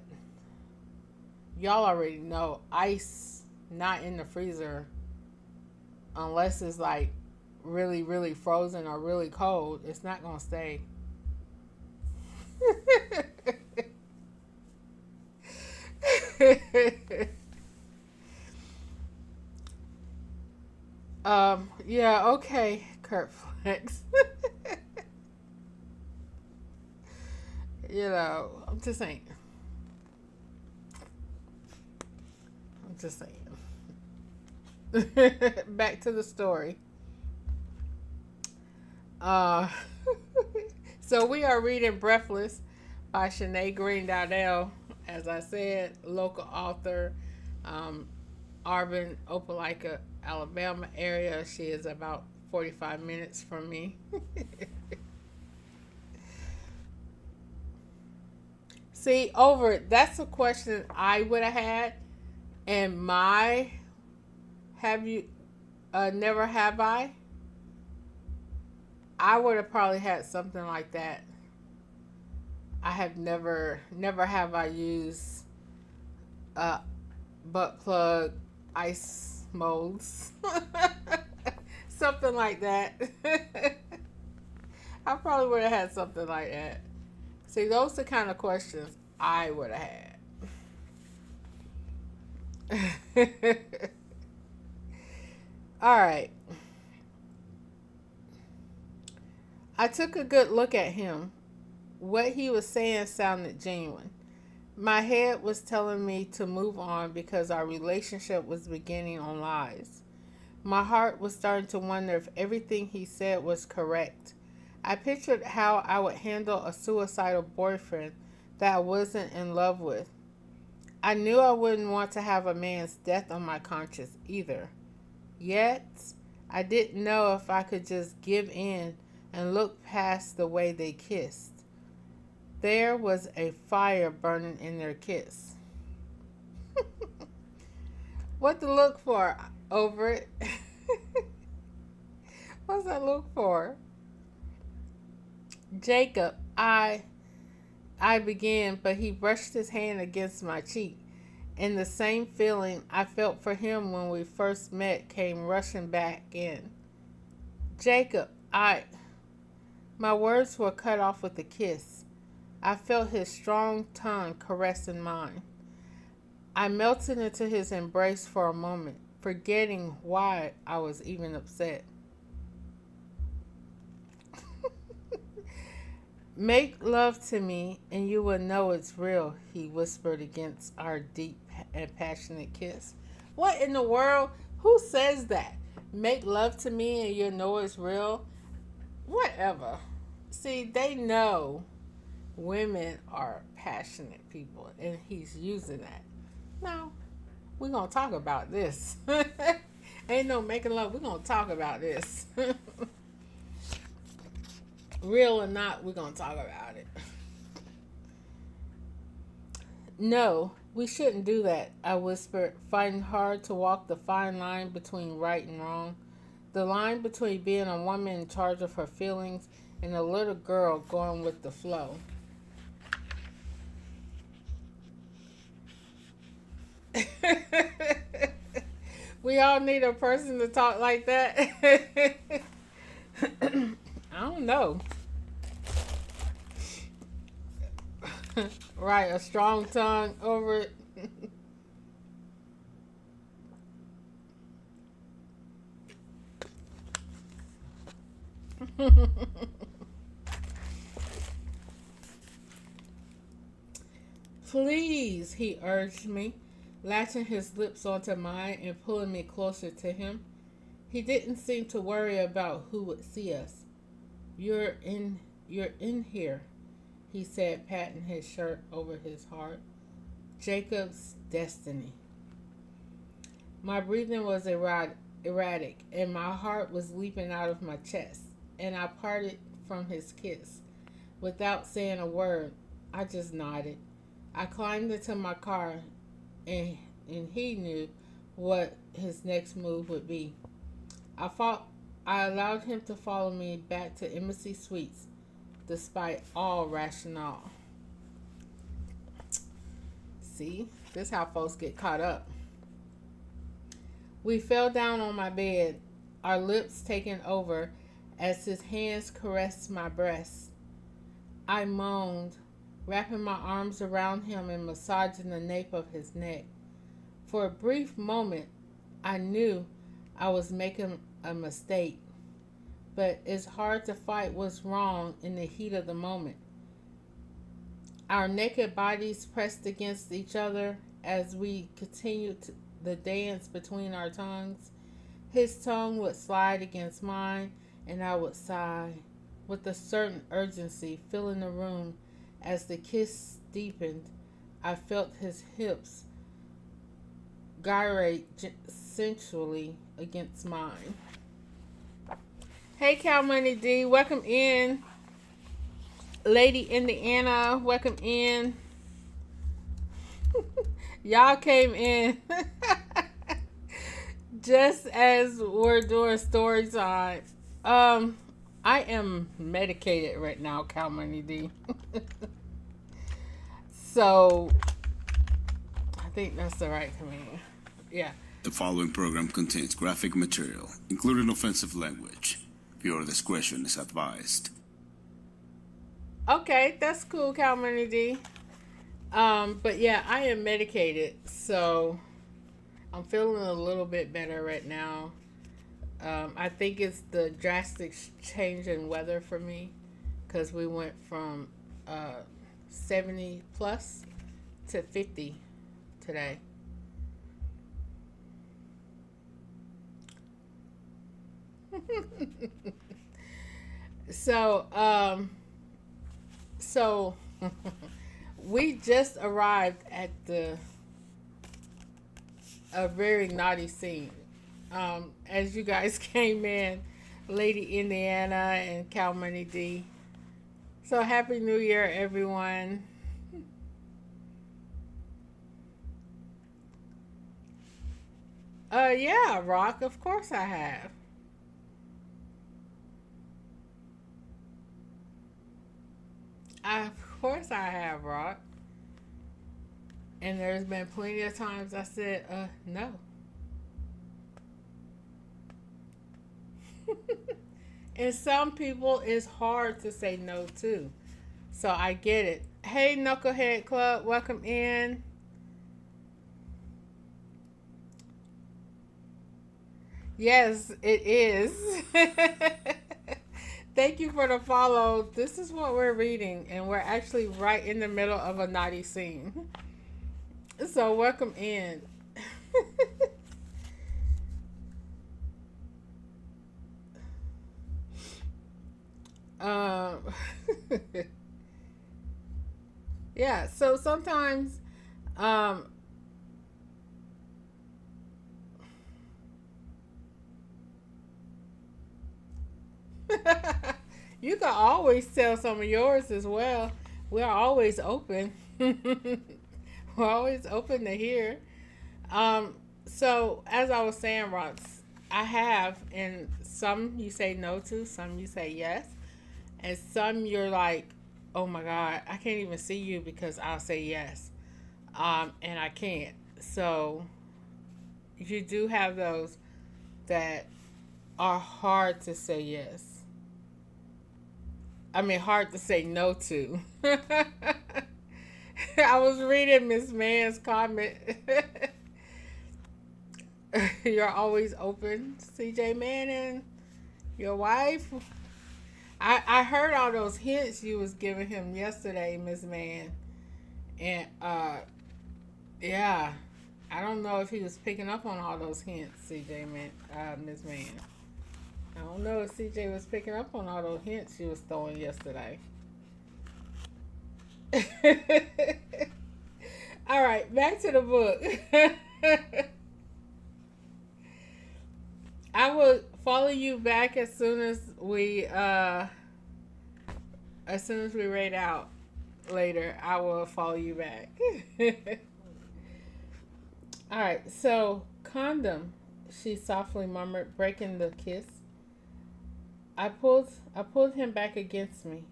y'all already know ice not in the freezer unless it's like really, really frozen or really cold, it's not going to stay. Yeah, okay, Kurt Flex. You know, I'm just saying. Back to the story. So we are reading Breathless by Shanae Green Dowdell. As I said, local author, Auburn, Opelika, Alabama area. She is about 45 minutes from me. See, over it. That's a question I would have had. And my, have you, never have I? I would have probably had something like that. I have never have I used butt plug ice molds. Something like that. I probably would have had something like that. See, those are the kind of questions I would have had. All right. I took a good look at him. What he was saying sounded genuine. My head was telling me to move on because our relationship was beginning on lies. My heart was starting to wonder if everything he said was correct. I pictured how I would handle a suicidal boyfriend that I wasn't in love with. I knew I wouldn't want to have a man's death on my conscience either. Yet, I didn't know if I could just give in and look past the way they kissed. There was a fire burning in their kiss. What to look for over it? What's that look for? Jacob, I began, but he brushed his hand against my cheek, and the same feeling I felt for him when we first met came rushing back in. Jacob, my words were cut off with a kiss. I felt his strong tongue caressing mine. I melted into his embrace for a moment, forgetting why I was even upset. Make love to me and you will know it's real, he whispered against our deep and passionate kiss. What in the world? Who says that? Make love to me and you'll know it's real? Whatever. See, they know women are passionate people, and he's using that. No, we're going to talk about this. Ain't no making love. We're going to talk about this. Real or not, we're going to talk about it. No, we shouldn't do that, I whispered, fighting hard to walk the fine line between right and wrong. The line between being a woman in charge of her feelings and a little girl going with the flow. We all need a person to talk like that. I don't know. Right, a strong tongue over it. Please, he urged me, latching his lips onto mine and pulling me closer to him. He didn't seem to worry about who would see us. You're in here, he said, patting his shirt over his heart. Jacob's destiny. My breathing was erratic, and my heart was leaping out of my chest, and I parted from his kiss. Without saying a word, I just nodded. I climbed into my car, and he knew what his next move would be. I allowed him to follow me back to Embassy Suites, despite all rationale. See, this is how folks get caught up. We fell down on my bed, our lips taking over as his hands caressed my breast. I moaned, wrapping my arms around him and massaging the nape of his neck. For a brief moment, I knew I was making a mistake, but it's hard to fight what's wrong in the heat of the moment. Our naked bodies pressed against each other as we continued the dance between our tongues. His tongue would slide against mine, and I would sigh with a certain urgency, filling the room. As the kiss deepened, I felt his hips gyrate sensually against mine. Hey, Cal Money D, welcome in. Lady Indiana, welcome in. Y'all came in just as we're doing story time. I am medicated right now, Cal Money D. So I think that's the right command. Yeah. The following program contains graphic material, including offensive language. Viewer discretion is advised. Okay, that's cool, Cal Money D. But yeah, I am medicated, so I'm feeling a little bit better right now. I think it's the drastic change in weather for me, because we went from 70 plus to 50 today. So we just arrived at a very naughty scene. As you guys came in, Lady Indiana and Cal Money D. So Happy New Year, everyone. Yeah, Rock, of course I have. Of course I have, Rock. And there's been plenty of times I said, no. And some people it's hard to say no to. So I get it. Hey, Knucklehead Club, welcome in. Yes, it is. Thank you for the follow. This is what we're reading, and we're actually right in the middle of a naughty scene. So welcome in. Yeah, so sometimes you can always tell some of yours as well. We're always open. We're always open to hear. So as I was saying, Rox, I have, and some you say no to, some you say yes, and some you're like, oh my God, I can't even see you because I'll say yes, and I can't. So you do have those that are hard to say yes. I mean, hard to say no to. I was reading Miss Mann's comment. You're always open, CJ Manning. Your wife. I heard all those hints you was giving him yesterday, Miss Mann. And yeah. I don't know if he was picking up on all those hints, Miss Mann. I don't know if CJ was picking up on all those hints she was throwing yesterday. All right, back to the book. I will follow you back as soon as we raid out later. I will follow you back. All right, so condom, she softly murmured, breaking the kiss. I pulled him back against me.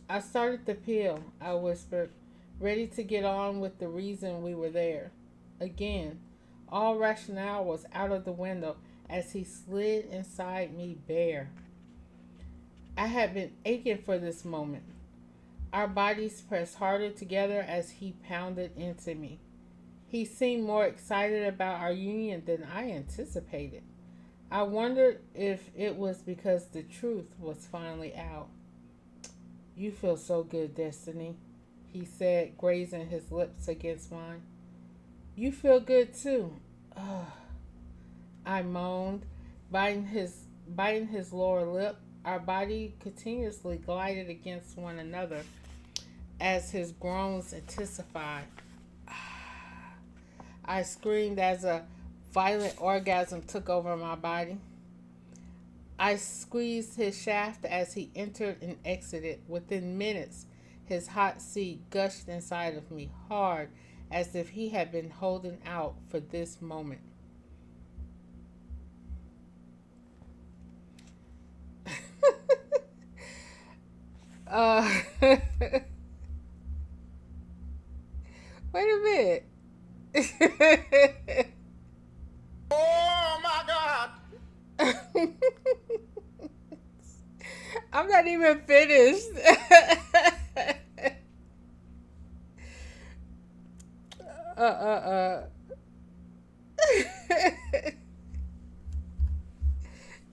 I started the pill, I whispered, ready to get on with the reason we were there. Again, all rationale was out of the window as he slid inside me bare. I had been aching for this moment. Our bodies pressed harder together as he pounded into me. He seemed more excited about our union than I anticipated. I wondered if it was because the truth was finally out. You feel so good, Destiny, he said, grazing his lips against mine. You feel good too. Ugh. I moaned, biting his lower lip. Our body continuously glided against one another as his groans intensified. I screamed as a violent orgasm took over my body. I squeezed his shaft as he entered and exited. Within minutes, His hot seed gushed inside of me hard, as if he had been holding out for this moment. Wait a minute. Oh my God! I'm not even finished.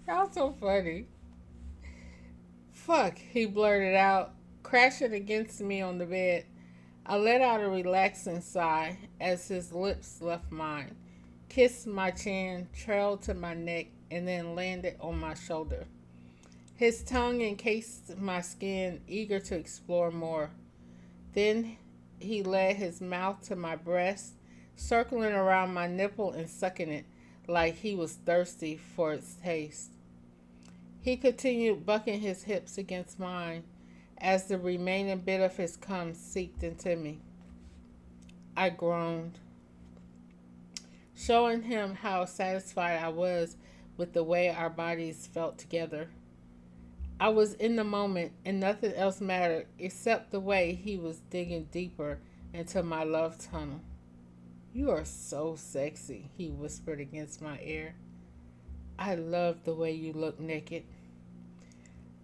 Y'all so funny. Fuck, he blurted out, crashing against me on the bed. I let out a relaxing sigh as his lips left mine, kissed my chin, trailed to my neck, and then landed on my shoulder. His tongue encased my skin, eager to explore more. Then he led his mouth to my breast, circling around my nipple and sucking it like he was thirsty for its taste. He continued bucking his hips against mine as the remaining bit of his cum seeped into me. I groaned, showing him how satisfied I was with the way our bodies felt together. I was in the moment and nothing else mattered except the way he was digging deeper into my love tunnel. "You are so sexy," he whispered against my ear. "I love the way you look naked."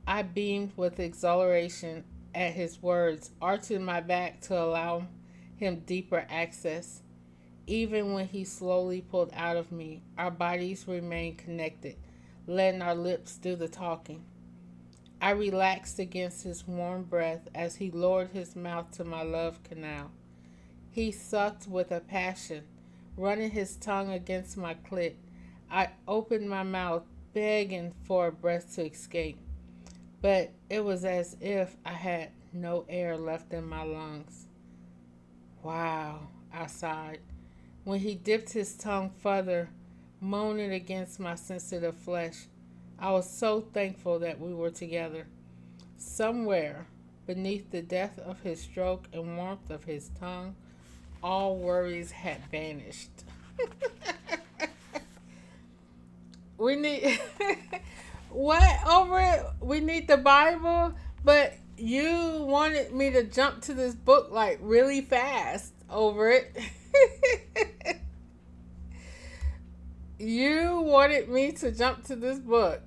I beamed with exhilaration at his words, arching my back to allow him deeper access. Even when he slowly pulled out of me, our bodies remained connected, letting our lips do the talking. I relaxed against his warm breath as he lowered his mouth to my love canal. He sucked with a passion, running his tongue against my clit. I opened my mouth, begging for a breath to escape, but it was as if I had no air left in my lungs. "Wow," I sighed, when he dipped his tongue further, moaning against my sensitive flesh. I was so thankful that we were together. Somewhere beneath the depth of his stroke and warmth of his tongue, all worries had vanished. We need what over it? We need the Bible, but you wanted me to jump to this book like really fast over it. You wanted me to jump to this book.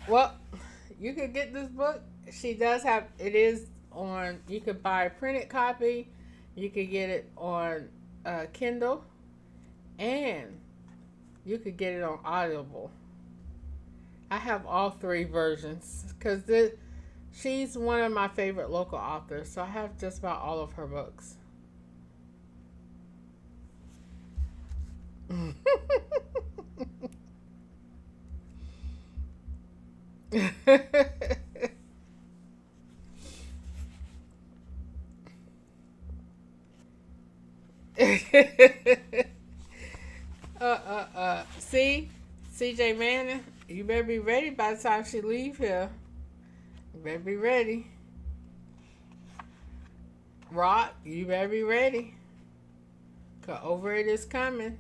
Well, you could get this book. She does have, it is on, you could buy a printed copy. You could get it on Kindle. And you could get it on Audible. I have all three versions because she's one of my favorite local authors, so I have just about all of her books. See, CJ Manning, you better be ready by the time she leave here. You better be ready. Rock, you better be ready. 'Cause over it is coming.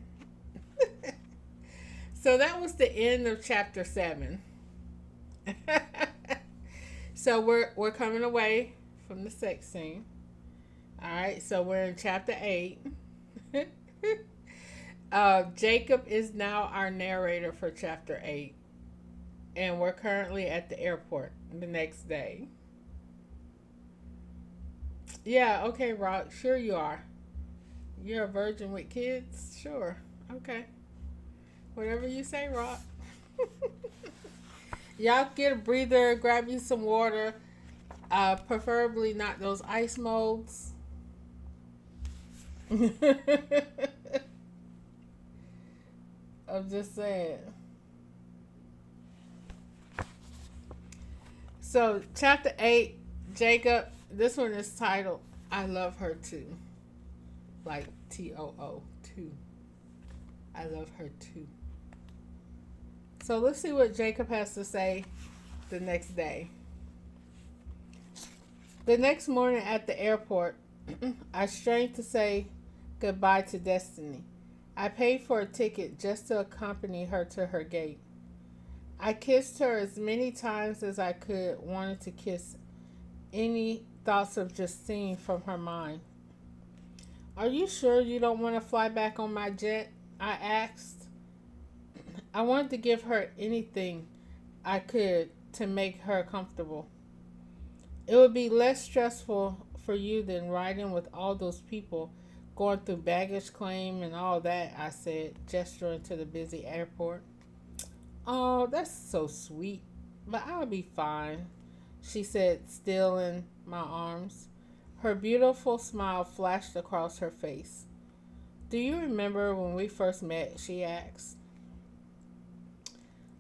So that was the end of chapter 7. So we're coming away from the sex scene. All right, so we're in chapter 8. Jacob is now our narrator for chapter 8. And we're currently at the airport the next day. Yeah, okay, Rock. Sure you are. You're a virgin with kids? Sure. Okay. Whatever you say, Rock. Y'all get a breather, grab you some water. Preferably not those ice molds. I'm just saying. So, chapter 8, Jacob, this one is titled, I Love Her Too. Like Too. 2. I love her too. So let's see what Jacob has to say the next day. The next morning at the airport, I strained to say goodbye to Destiny. I paid for a ticket just to accompany her to her gate. I kissed her as many times as I could, wanted to kiss any thoughts of Justine from her mind. Are you sure you don't want to fly back on my jet? I asked. I wanted to give her anything I could to make her comfortable. It would be less stressful for you than riding with all those people going through baggage claim and all that, I said, gesturing to the busy airport. Oh, that's so sweet, but I'll be fine, she said, still in my arms. Her beautiful smile flashed across her face. Do you remember when we first met? She asked.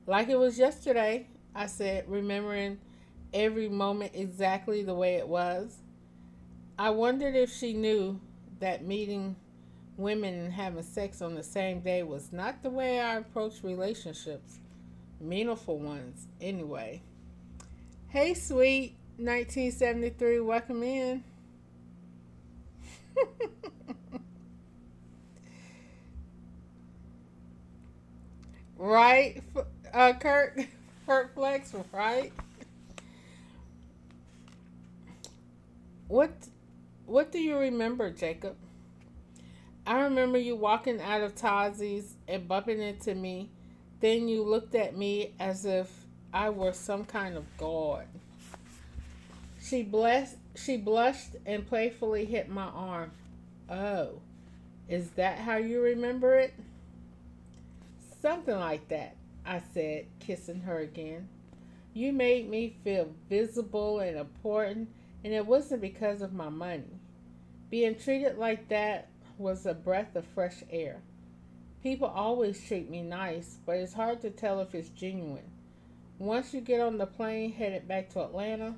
Like it was yesterday, I said, remembering every moment exactly the way it was. I wondered if she knew that meeting women and having sex on the same day was not the way I approach relationships. Meaningful ones, anyway. Hey, sweet 1973, welcome in. Right, Kurt Flex, right? What do you remember, Jacob? I remember you walking out of Tazi's and bumping into me. Then you looked at me as if I were some kind of god. She blushed and playfully hit my arm. Oh, is that how you remember it? Something like that, I said, kissing her again. You made me feel visible and important, and it wasn't because of my money. Being treated like that was a breath of fresh air. People always treat me nice, but it's hard to tell if it's genuine. Once you get on the plane headed back to Atlanta,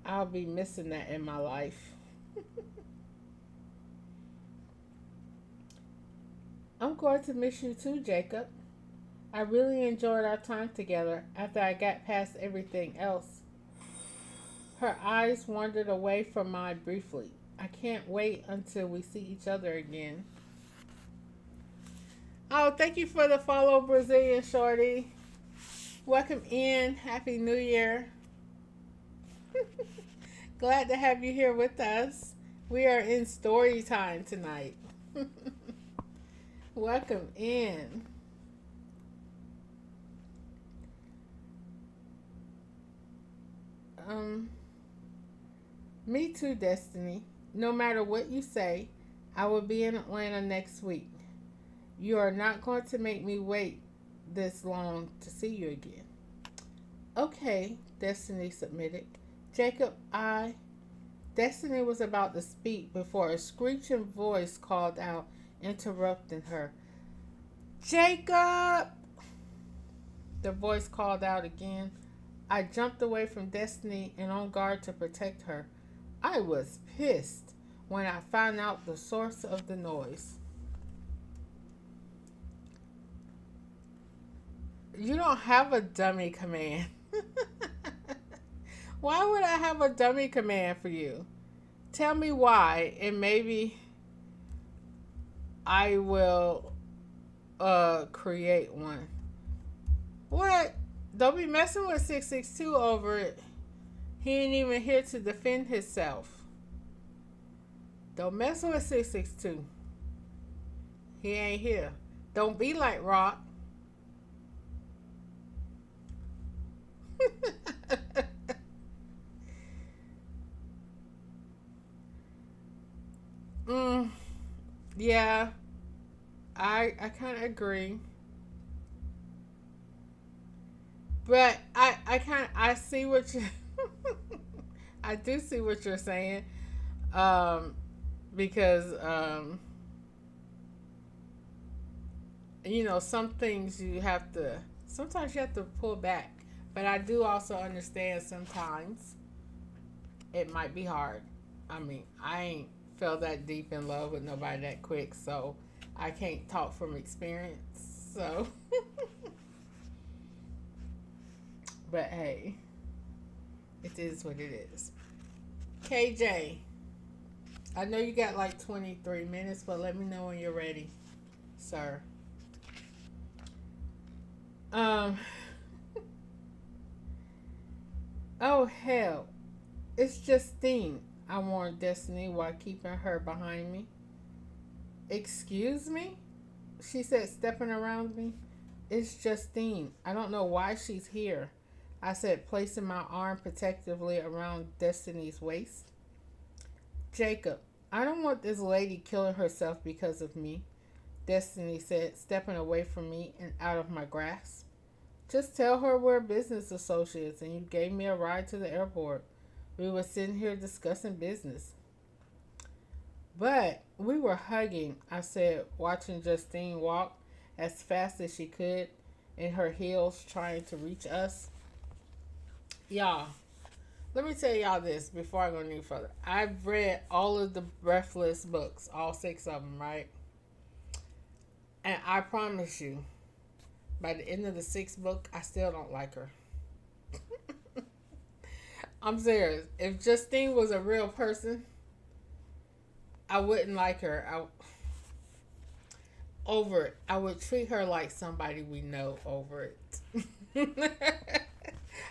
I'll be missing that in my life. I'm going to miss you too, Jacob. I really enjoyed our time together after I got past everything else. Her eyes wandered away from mine briefly. I can't wait until we see each other again. Oh, thank you for the follow, Brazilian Shorty. Welcome in. Happy New Year. Glad to have you here with us. We are in story time tonight. Welcome in. Me too, Destiny. No matter what you say, I will be in Atlanta next week. You are not going to make me wait this long to see you again. Okay, Destiny submitted. Jacob, Destiny was about to speak before a screeching voice called out, interrupting her. Jacob! The voice called out again. I jumped away from Destiny and on guard to protect her. I was pissed when I found out the source of the noise. You don't have a dummy command. Why would I have a dummy command for you? Tell me why, and maybe I will create one. What? Don't be messing with 662 over it. He ain't even here to defend himself. Don't mess with 662. He ain't here. Don't be like Rock. Yeah, I kind of agree, but I see what you I do see what you're saying, because some things sometimes you have to pull back, but I do also understand sometimes it might be hard. I mean, I ain't fell that deep in love with nobody that quick, so I can't talk from experience, so. But hey, it is what it is. KJ, I know you got like 23 minutes, but let me know when you're ready, sir. Um. Oh hell, it's Justine. I warned Destiny while keeping her behind me. Excuse me? She said, stepping around me. It's Justine. I don't know why she's here. I said, placing my arm protectively around Destiny's waist. Jacob, I don't want this lady killing herself because of me, Destiny said, stepping away from me and out of my grasp. Just tell her we're business associates and you gave me a ride to the airport. We were sitting here discussing business. But we were hugging, I said, watching Justine walk as fast as she could in her heels trying to reach us. Y'all, let me tell y'all this before I go any further. I've read all of the Breathless books, all 6 of them, right? And I promise you, by the end of the 6th book, I still don't like her. I'm serious. If Justine was a real person, I wouldn't like her. Over it. I would treat her like somebody we know over it.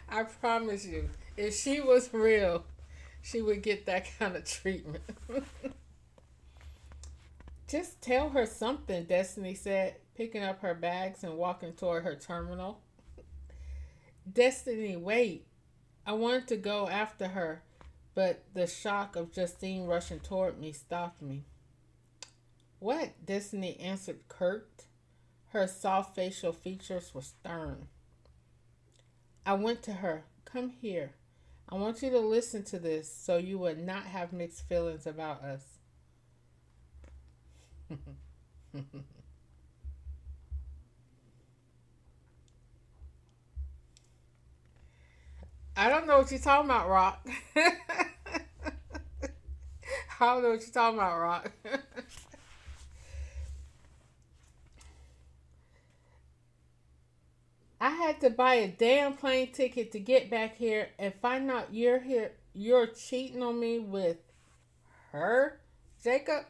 I promise you. If she was real, she would get that kind of treatment. Just tell her something, Destiny said, picking up her bags and walking toward her terminal. Destiny, wait. I wanted to go after her, but the shock of Justine rushing toward me stopped me. What? Destiny answered curt. Her soft facial features were stern. I went to her. Come here. I want you to listen to this so you would not have mixed feelings about us. I don't know what you're talking about, Rock. I don't know what you're talking about, Rock. I had to buy a damn plane ticket to get back here and find out you're here. You're cheating on me with her, Jacob?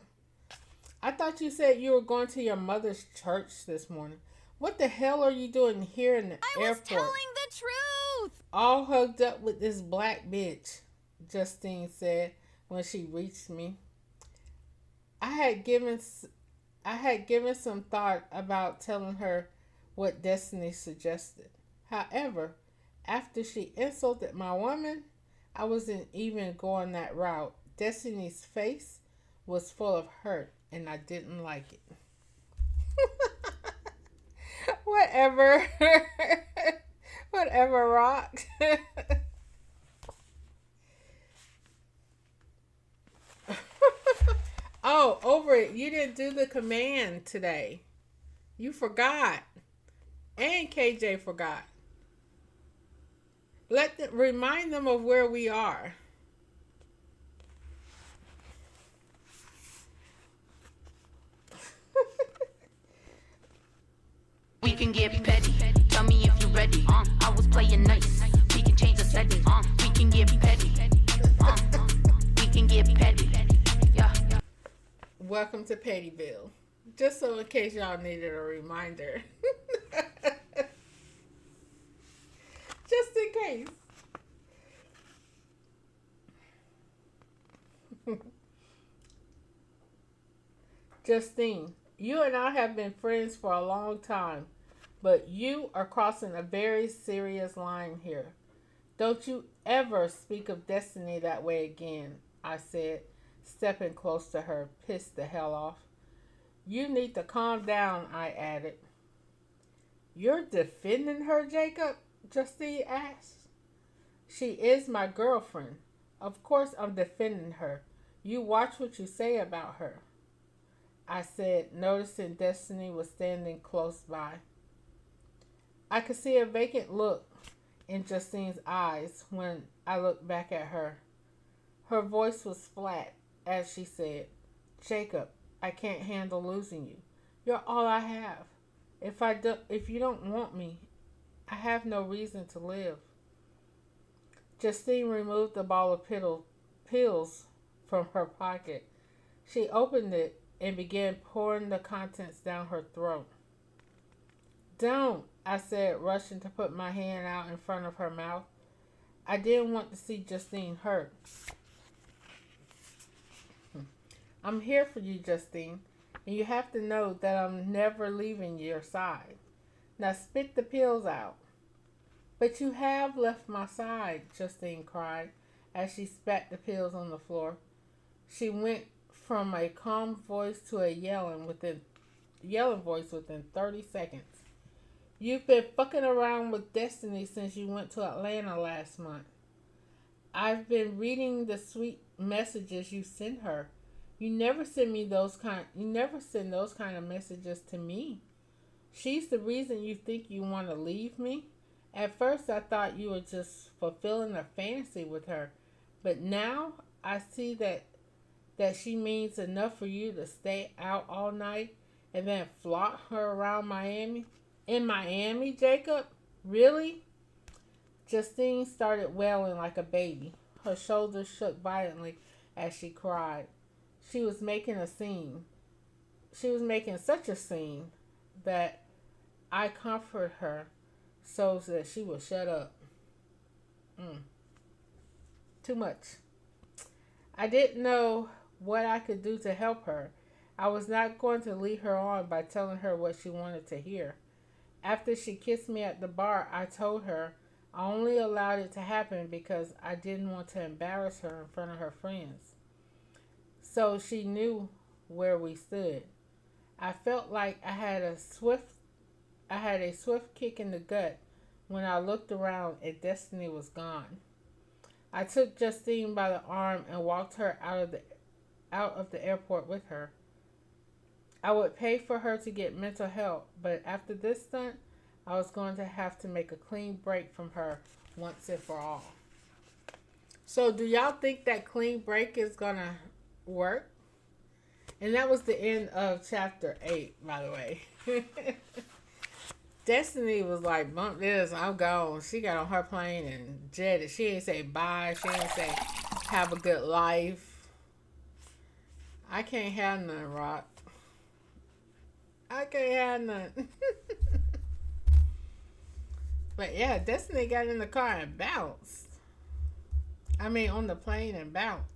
I thought you said you were going to your mother's church this morning. What the hell are you doing here in the airport? I was telling the truth. All hugged up with this black bitch, Justine said when she reached me. I had given some thought about telling her what Destiny suggested. However, after she insulted my woman, I wasn't even going that route. Destiny's face was full of hurt, and I didn't like it. Whatever. Whatever, Rock. Oh, over it. You didn't do the command today. You forgot. And KJ forgot. Remind them of where we are. We can get petty. Tell me if you're ready. I was playing nice. We can change the setting. We can get petty. We can get petty. Yeah. Welcome to Pettyville. Just so in case y'all needed a reminder. Just in case. Justine, you and I have been friends for a long time, but you are crossing a very serious line here. Don't you ever speak of Destiny that way again, I said, stepping close to her, pissed the hell off. You need to calm down, I added. You're defending her, Jacob? Justine asked. She is my girlfriend. Of course I'm defending her. You watch what you say about her, I said, noticing Destiny was standing close by. I could see a vacant look in Justine's eyes when I looked back at her. Her voice was flat as she said, Jacob, I can't handle losing you. You're all I have. If you don't want me, I have no reason to live. Justine removed the ball of pills from her pocket. She opened it and began pouring the contents down her throat. Don't, I said, rushing to put my hand out in front of her mouth. I didn't want to see Justine hurt. I'm here for you, Justine, and you have to know that I'm never leaving your side. Now spit the pills out. But you have left my side, Justine cried as she spat the pills on the floor. She went from a calm voice to a yelling voice within 30 seconds. You've been fucking around with Destiny since you went to Atlanta last month. I've been reading the sweet messages you send her. You never send those kind of messages to me. She's the reason you think you want to leave me. At first I thought you were just fulfilling a fantasy with her, but now I see that she means enough for you to stay out all night and then flaunt her around Miami. In Miami, Jacob? Really? Justine started wailing like a baby. Her shoulders shook violently as she cried. She was making a scene. She was making such a scene that I comforted her so that she would shut up. Too much. I didn't know what I could do to help her. I was not going to lead her on by telling her what she wanted to hear. After she kissed me at the bar, I told her I only allowed it to happen because I didn't want to embarrass her in front of her friends. So she knew where we stood. I felt like I had a swift kick in the gut when I looked around and Destiny was gone. I took Justine by the arm and walked her out of the airport with her. I would pay for her to get mental help, but after this stunt, I was going to have to make a clean break from her once and for all. So do y'all think that clean break is going to work? And that was the end of chapter 8, by the way. Destiny was like, bump this, I'm gone. She got on her plane and jetted. She didn't say bye. She didn't say have a good life. I can't have none, Rock. I can't have none. But yeah, Destiny got in the car and bounced. I mean, on the plane and bounced.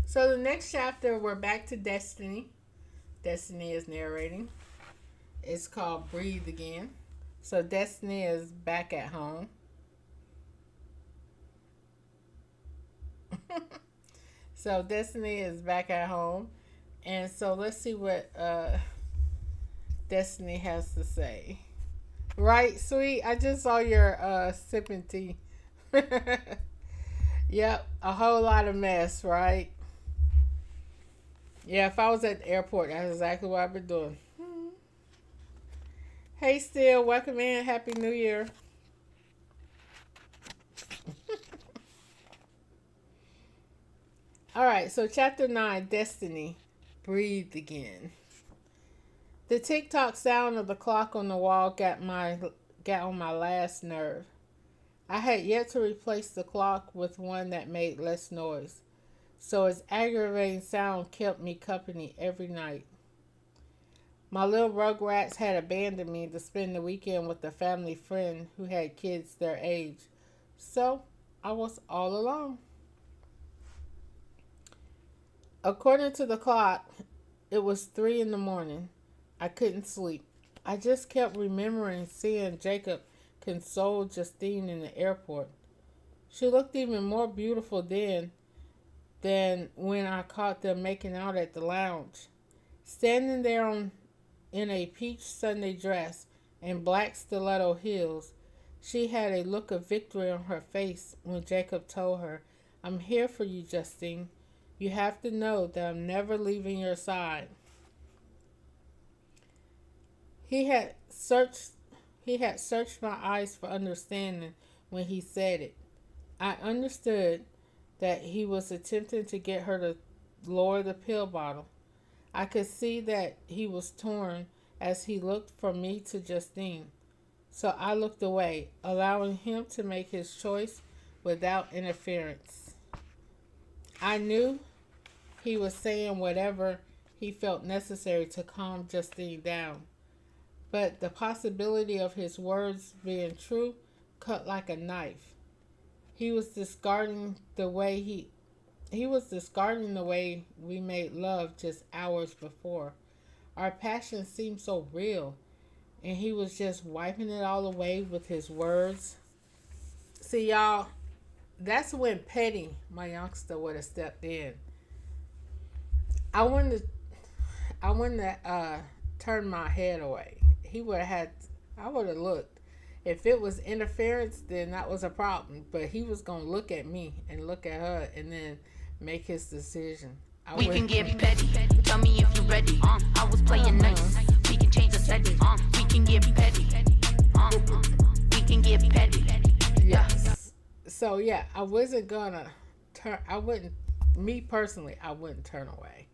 So the next chapter, we're back to Destiny. Destiny is narrating. It's called Breathe Again. So Destiny is back at home. So Destiny is back at home. And so let's see what Destiny has to say. Right, sweet? I just saw your sipping tea. Yep, a whole lot of mess, right? Yeah, if I was at the airport, that's exactly what I've been doing. Hey, Steele, welcome in. Happy New Year. All right, so chapter 9, Destiny, Breathe Again. The tick-tock sound of the clock on the wall got on my last nerve. I had yet to replace the clock with one that made less noise, so its aggravating sound kept me company every night. My little rugrats had abandoned me to spend the weekend with a family friend who had kids their age, so I was all alone. According to the clock, it was 3 a.m. I couldn't sleep. I just kept remembering seeing Jacob console Justine in the airport. She looked even more beautiful then than when I caught them making out at the lounge. Standing there in a peach Sunday dress and black stiletto heels, she had a look of victory on her face when Jacob told her, "I'm here for you, Justine. You have to know that I'm never leaving your side." He had searched my eyes for understanding when he said it. I understood that he was attempting to get her to lower the pill bottle. I could see that he was torn as he looked from me to Justine. So I looked away, allowing him to make his choice without interference. I knew he was saying whatever he felt necessary to calm Justine down, but the possibility of his words being true cut like a knife. He was discarding the way we made love just hours before. Our passion seemed so real, and he was just wiping it all away with his words. See, y'all, that's when Petty, my youngster, would have stepped in. I wouldn't have turned my head away. I would have looked. If it was interference, then that was a problem. But he was going to look at me and look at her and then make his decision. We can get petty. Tell me if you're ready. I was playing nice. We can change the setting. We can get petty. We can get petty. Yes. So yeah, I wasn't gonna turn. Me personally, I wouldn't turn away.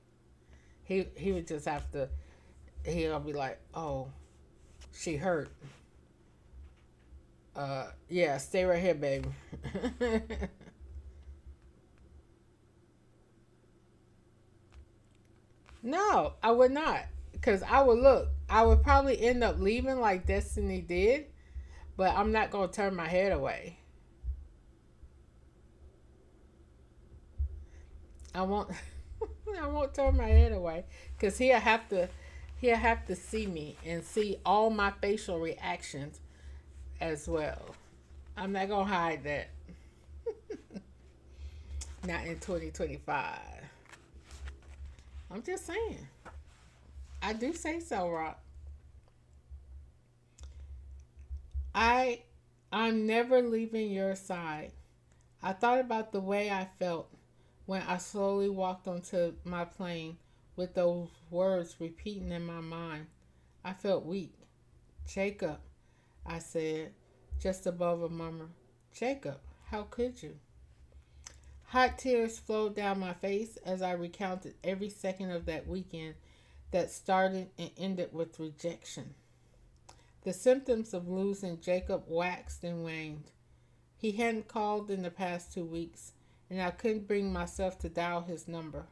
He would just have to. He'll be like, "Oh, she hurt. Yeah, stay right here, baby." No, I would not. Because I would probably end up leaving like Destiny did, but I'm not going to turn my head away. I won't I won't turn my head away because he'll have to see me and see all my facial reactions as well. I'm not going to hide that. Not in 2025. I'm just saying. I do say so, Rock. I'm never leaving your side. I thought about the way I felt when I slowly walked onto my plane with those words repeating in my mind. I felt weak. Jacob, I said, just above a murmur. Jacob, how could you? Hot tears flowed down my face as I recounted every second of that weekend that started and ended with rejection. The symptoms of losing Jacob waxed and waned. He hadn't called in the past 2 weeks, and I couldn't bring myself to dial his number.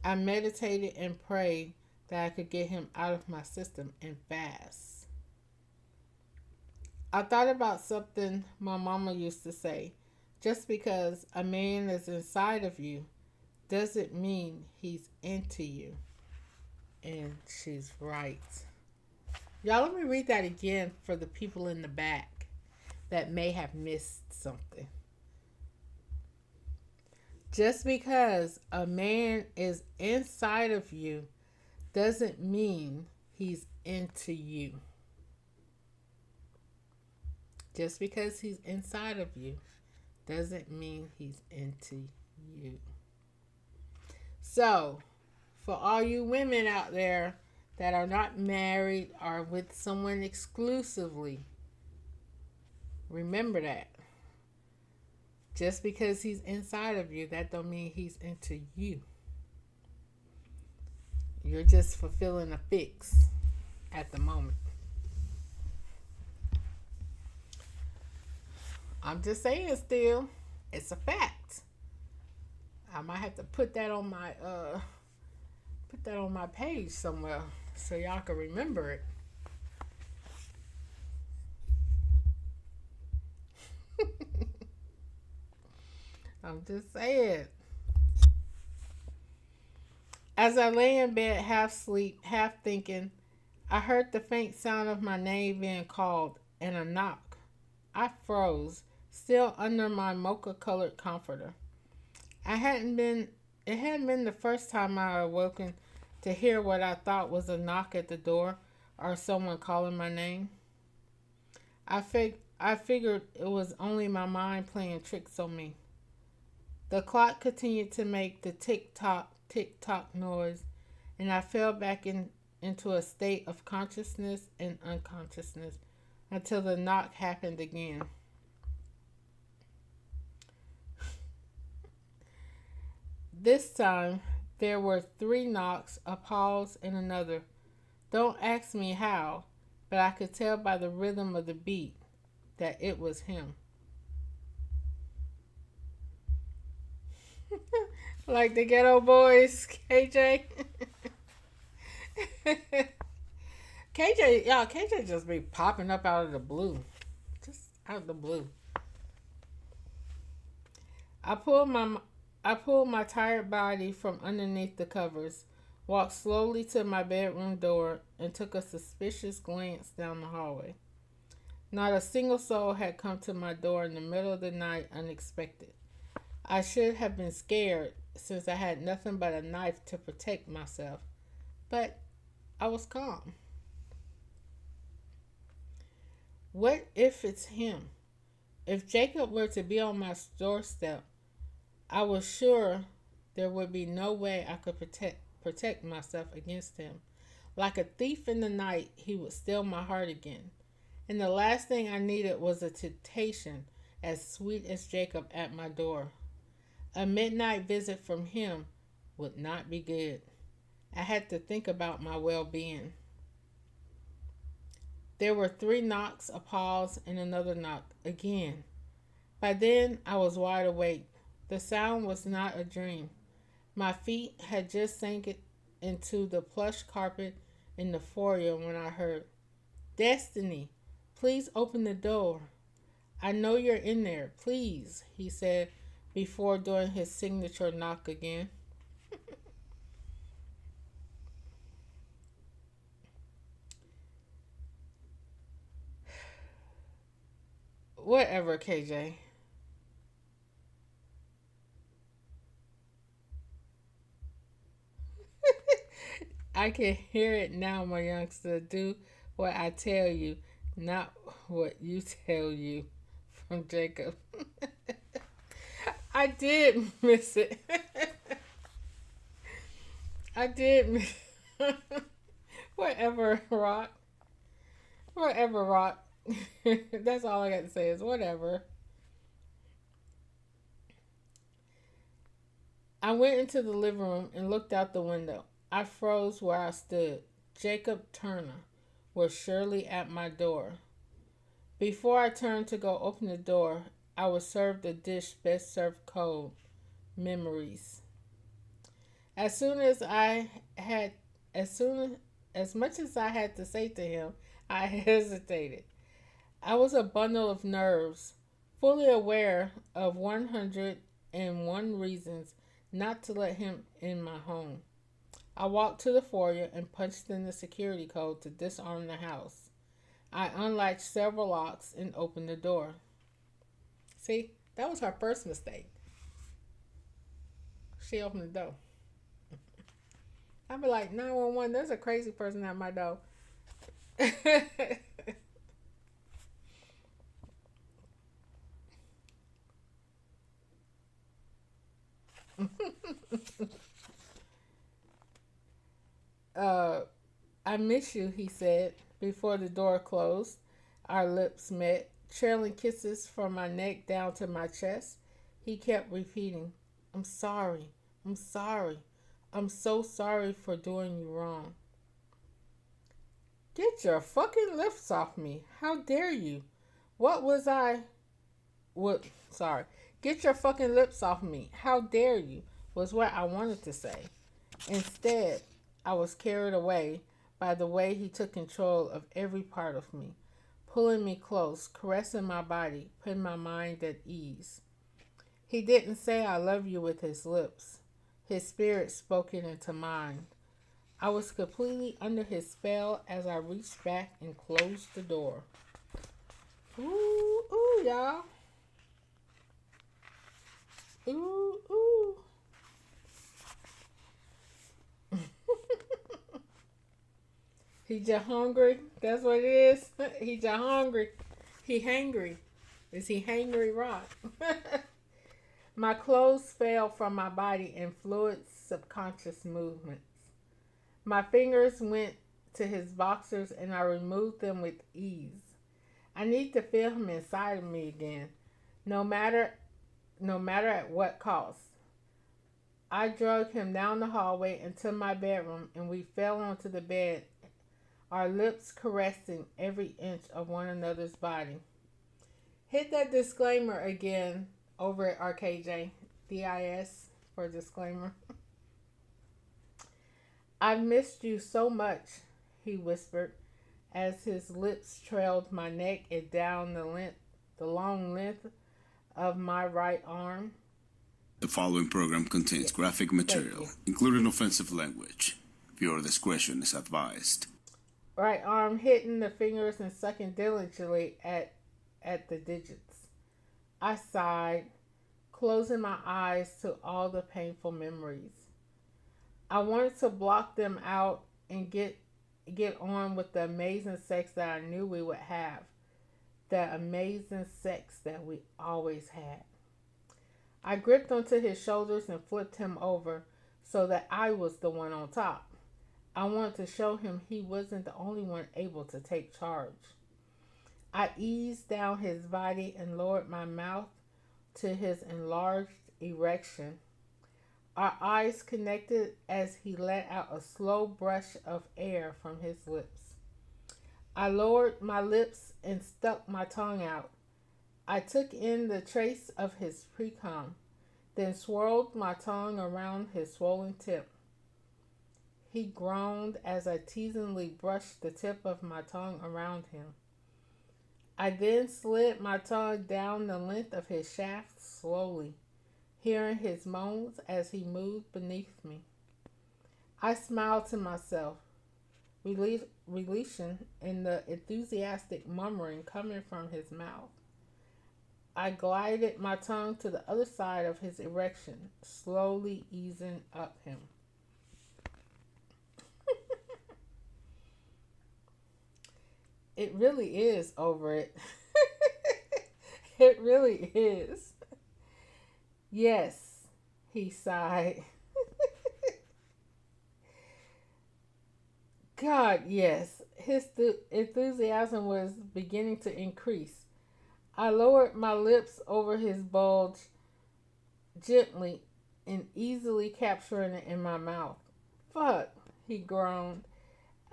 I meditated and prayed that I could get him out of my system and fast. I thought about something my mama used to say. Just because a man is inside of you doesn't mean he's into you. And she's right. Y'all, let me read that again for the people in the back that may have missed something. Just because a man is inside of you doesn't mean he's into you. Just because he's inside of you doesn't mean he's into you. So, for all you women out there that are not married or with someone exclusively, remember that. Just because he's inside of you, that don't mean he's into you. You're just fulfilling a fix at the moment. I'm just saying still, it's a fact. I might have to put that on my page somewhere so y'all can remember it. I'm just saying. As I lay in bed, half asleep, half thinking, I heard the faint sound of my name being called and a knock. I froze, still under my mocha-colored comforter. It hadn't been the first time I awoken to hear what I thought was a knock at the door or someone calling my name. I figured it was only my mind playing tricks on me. The clock continued to make the tick-tock noise, and I fell back into a state of consciousness and unconsciousness until the knock happened again. This time, there were 3 knocks, a pause, and another. Don't ask me how, but I could tell by the rhythm of the beat that it was him. Like the Ghetto Boys, KJ. KJ just be popping up out of the blue. Just out of the blue. I pulled my tired body from underneath the covers, walked slowly to my bedroom door, and took a suspicious glance down the hallway. Not a single soul had come to my door in the middle of the night unexpected. I should have been scared since I had nothing but a knife to protect myself, but I was calm. What if it's him? If Jacob were to be on my doorstep, I was sure there would be no way I could protect myself against him. Like a thief in the night, he would steal my heart again. And the last thing I needed was a temptation as sweet as Jacob at my door. A midnight visit from him would not be good. I had to think about my well-being. There were 3 knocks, a pause, and another knock again. By then, I was wide awake. The sound was not a dream. My feet had just sank into the plush carpet in the foyer when I heard, "Destiny, please open the door. I know you're in there, please," he said before doing his signature knock again. Whatever, KJ. I can hear it now, my youngster. Do what I tell you, not what you tell you, from Jacob. I did miss it. I did miss Whatever, Rock. Whatever, Rock. That's all I got to say is whatever. I went into the living room and looked out the window. I froze where I stood. Jacob Turner was surely at my door. Before I turned to go open the door, I was served a dish best served cold. Memories. As much as I had to say to him, I hesitated. I was a bundle of nerves, fully aware of 101 reasons not to let him in my home. I walked to the foyer and punched in the security code to disarm the house. I unlatched several locks and opened the door. See, that was her first mistake. She opened the door. I'd be like, 911, there's a crazy person at my door. I miss you, he said, before the door closed. Our lips met, trailing kisses from my neck down to my chest. He kept repeating, "I'm sorry, I'm sorry, I'm so sorry for doing you wrong." Get your fucking lips off me. How dare you? What was I? What? Sorry. Get your fucking lips off me. How dare you? Was what I wanted to say. Instead, I was carried away by the way he took control of every part of me, pulling me close, caressing my body, putting my mind at ease. He didn't say "I love you" with his lips. His spirit spoke it into mine. I was completely under his spell as I reached back and closed the door. Ooh, ooh, y'all. Ooh, ooh. He just hungry. That's what it is. He just hungry. He hangry. Is he hangry, Rock? My clothes fell from my body in fluid subconscious movements. My fingers went to his boxers and I removed them with ease. I need to feel him inside of me again, no matter at what cost. I dragged him down the hallway into my bedroom, and we fell onto the bed, our lips caressing every inch of one another's body. Hit that disclaimer again over at RKJ. DIS for disclaimer. I've missed you so much, he whispered, as his lips trailed my neck and down the long length of my right arm. The following program contains graphic material, including offensive language. Viewer discretion is advised. Right arm hitting the fingers and sucking diligently at the digits. I sighed, closing my eyes to all the painful memories. I wanted to block them out and get on with the amazing sex that I knew we would have. The amazing sex that we always had. I gripped onto his shoulders and flipped him over so that I was the one on top. I wanted to show him he wasn't the only one able to take charge. I eased down his body and lowered my mouth to his enlarged erection. Our eyes connected as he let out a slow brush of air from his lips. I lowered my lips and stuck my tongue out. I took in the trace of his pre-cum, then swirled my tongue around his swollen tip. He groaned as I teasingly brushed the tip of my tongue around him. I then slid my tongue down the length of his shaft slowly, hearing his moans as he moved beneath me. I smiled to myself, relishing in the enthusiastic murmuring coming from his mouth. I glided my tongue to the other side of his erection, slowly easing up him. It really is over it. It really is. Yes, he sighed. God, yes. His enthusiasm was beginning to increase. I lowered my lips over his bulge gently and easily capturing it in my mouth. Fuck, he groaned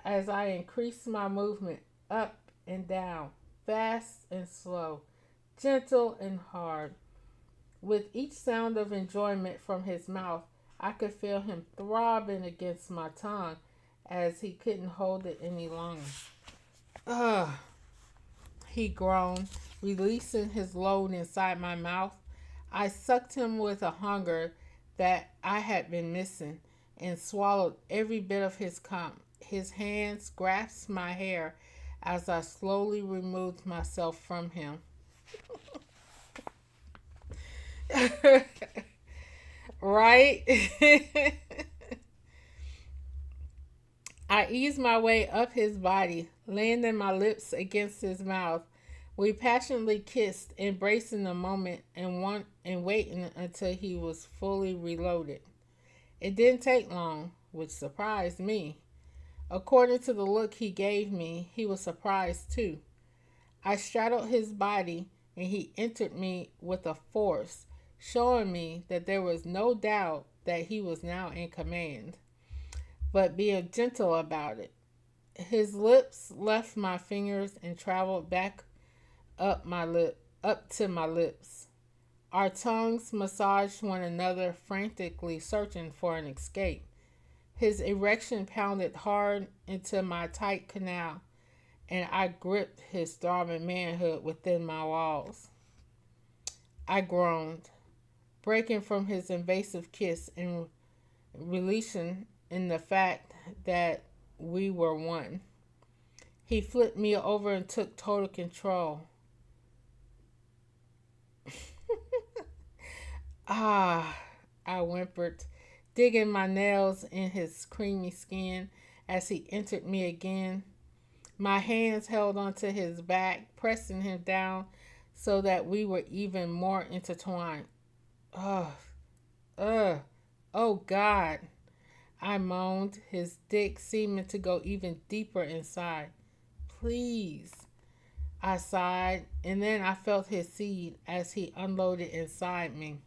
as I increased my movement up and down, fast and slow, gentle and hard. With each sound of enjoyment from his mouth, I could feel him throbbing against my tongue as he couldn't hold it any longer. Ugh, he groaned, releasing his load inside my mouth. I sucked him with a hunger that I had been missing and swallowed every bit of his cum. His hands grasped my hair as I slowly removed myself from him. Right? I eased my way up his body, landing my lips against his mouth. We passionately kissed, embracing the moment and waiting until he was fully reloaded. It didn't take long, which surprised me. According to the look he gave me, he was surprised too. I straddled his body and he entered me with a force, showing me that there was no doubt that he was now in command, but being gentle about it. His lips left my fingers and traveled back up to my lips. Our tongues massaged one another, frantically searching for an escape. His erection pounded hard into my tight canal, and I gripped his throbbing manhood within my walls. I groaned, breaking from his invasive kiss and releasing in the fact that we were one. He flipped me over and took total control. Ah, I whimpered, digging my nails in his creamy skin as he entered me again. My hands held onto his back, pressing him down so that we were even more intertwined. Oh God, I moaned, his dick seeming to go even deeper inside. Please, I sighed, and then I felt his seed as he unloaded inside me.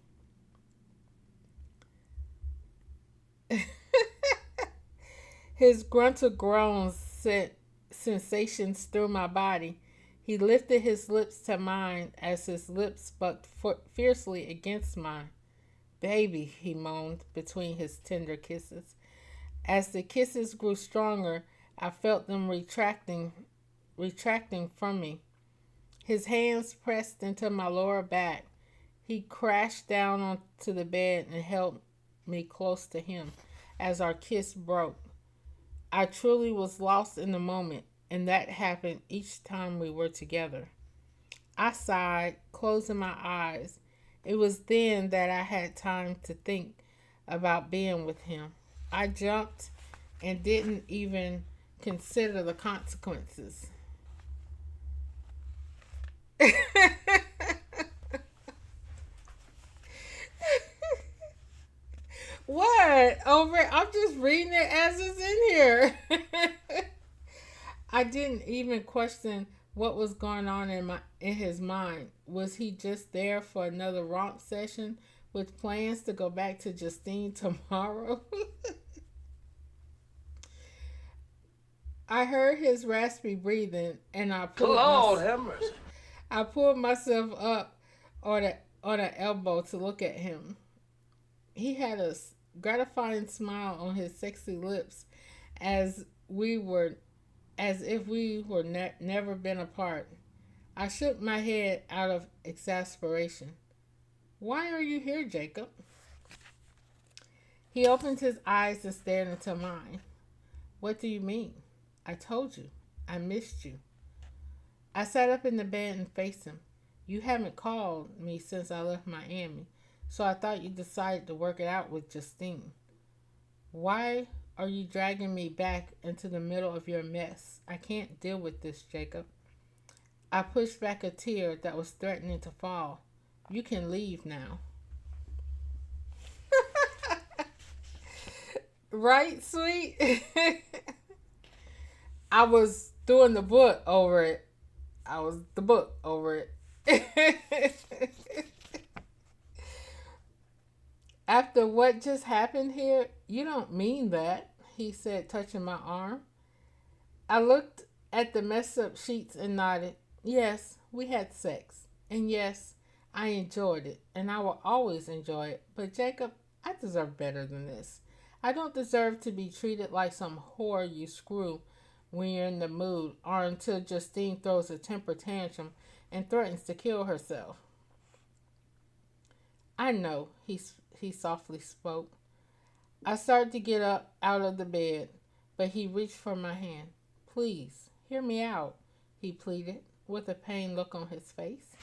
His grunted groans sent sensations through my body. He lifted his lips to mine as his lips bucked fiercely against mine. Baby, he moaned between his tender kisses. As the kisses grew stronger, I felt them retracting from me. His hands pressed into my lower back. He crashed down onto the bed and held me close to him as our kiss broke. I truly was lost in the moment, and that happened each time we were together. I sighed, closing my eyes. It was then that I had time to think about being with him. I jumped and didn't even consider the consequences. What? I'm just reading it as it's in here. I didn't even question what was going on in his mind. Was he just there for another romp session with plans to go back to Justine tomorrow? I heard his raspy breathing, and I pulled myself up on an elbow to look at him. He had a gratifying smile on his sexy lips, as if we were never been apart. I shook my head out of exasperation. Why are you here, Jacob? He opened his eyes and stared into mine. What do you mean? I told you. I missed you. I sat up in the bed and faced him. You haven't called me since I left Miami, so I thought you decided to work it out with Justine. Why are you dragging me back into the middle of your mess? I can't deal with this, Jacob. I pushed back a tear that was threatening to fall. You can leave now. Right, sweet? I was doing the book over it. After what just happened here, you don't mean that, he said, touching my arm. I looked at the messed up sheets and nodded. Yes, we had sex. And yes, I enjoyed it. And I will always enjoy it. But Jacob, I deserve better than this. I don't deserve to be treated like some whore you screw when you're in the mood, or until Justine throws a temper tantrum and threatens to kill herself. I know, he softly spoke. I started to get up out of the bed, but he reached for my hand. Please, hear me out, he pleaded, with a pained look on his face.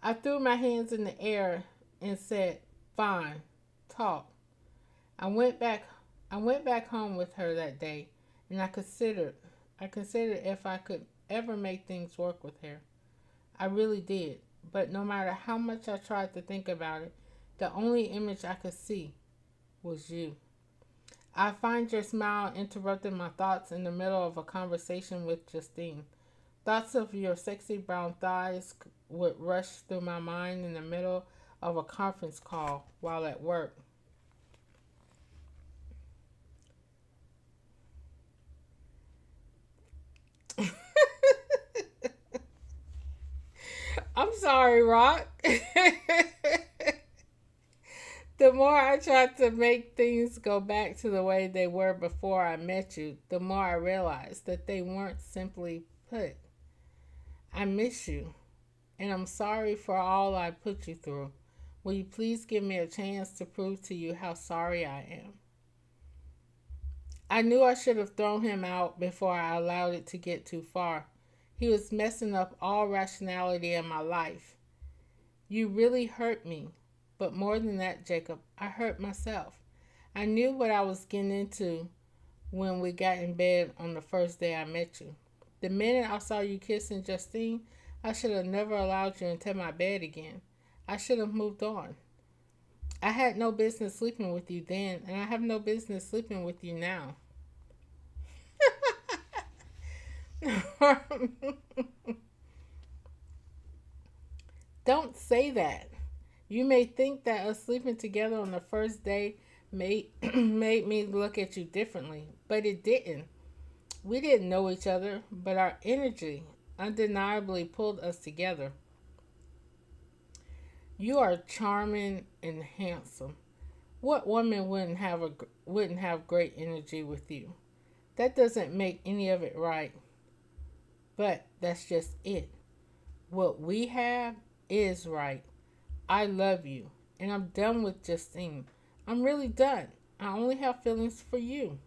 I threw my hands in the air and said, fine, talk. I went back home with her that day, and I considered if I could ever make things work with her. I really did, but no matter how much I tried to think about it, the only image I could see was you. I find your smile interrupted my thoughts in the middle of a conversation with Justine. Thoughts of your sexy brown thighs would rush through my mind in the middle of a conference call while at work. I'm sorry, Rock. The more I tried to make things go back to the way they were before I met you, the more I realized that they weren't. Simply put, I miss you, and I'm sorry for all I put you through. Will you please give me a chance to prove to you how sorry I am? I knew I should have thrown him out before I allowed it to get too far. He was messing up all rationality in my life. You really hurt me. But more than that, Jacob, I hurt myself. I knew what I was getting into when we got in bed on the first day I met you. The minute I saw you kissing Justine, I should have never allowed you into my bed again. I should have moved on. I had no business sleeping with you then, and I have no business sleeping with you now. Don't say that. You may think that us sleeping together on the first day made made me look at you differently, but it didn't. We didn't know each other, but our energy undeniably pulled us together. You are charming and handsome. What woman wouldn't have great energy with you? That doesn't make any of it right, but that's just it. What we have is right. I love you, and I'm done with Justine. I'm really done. I only have feelings for you.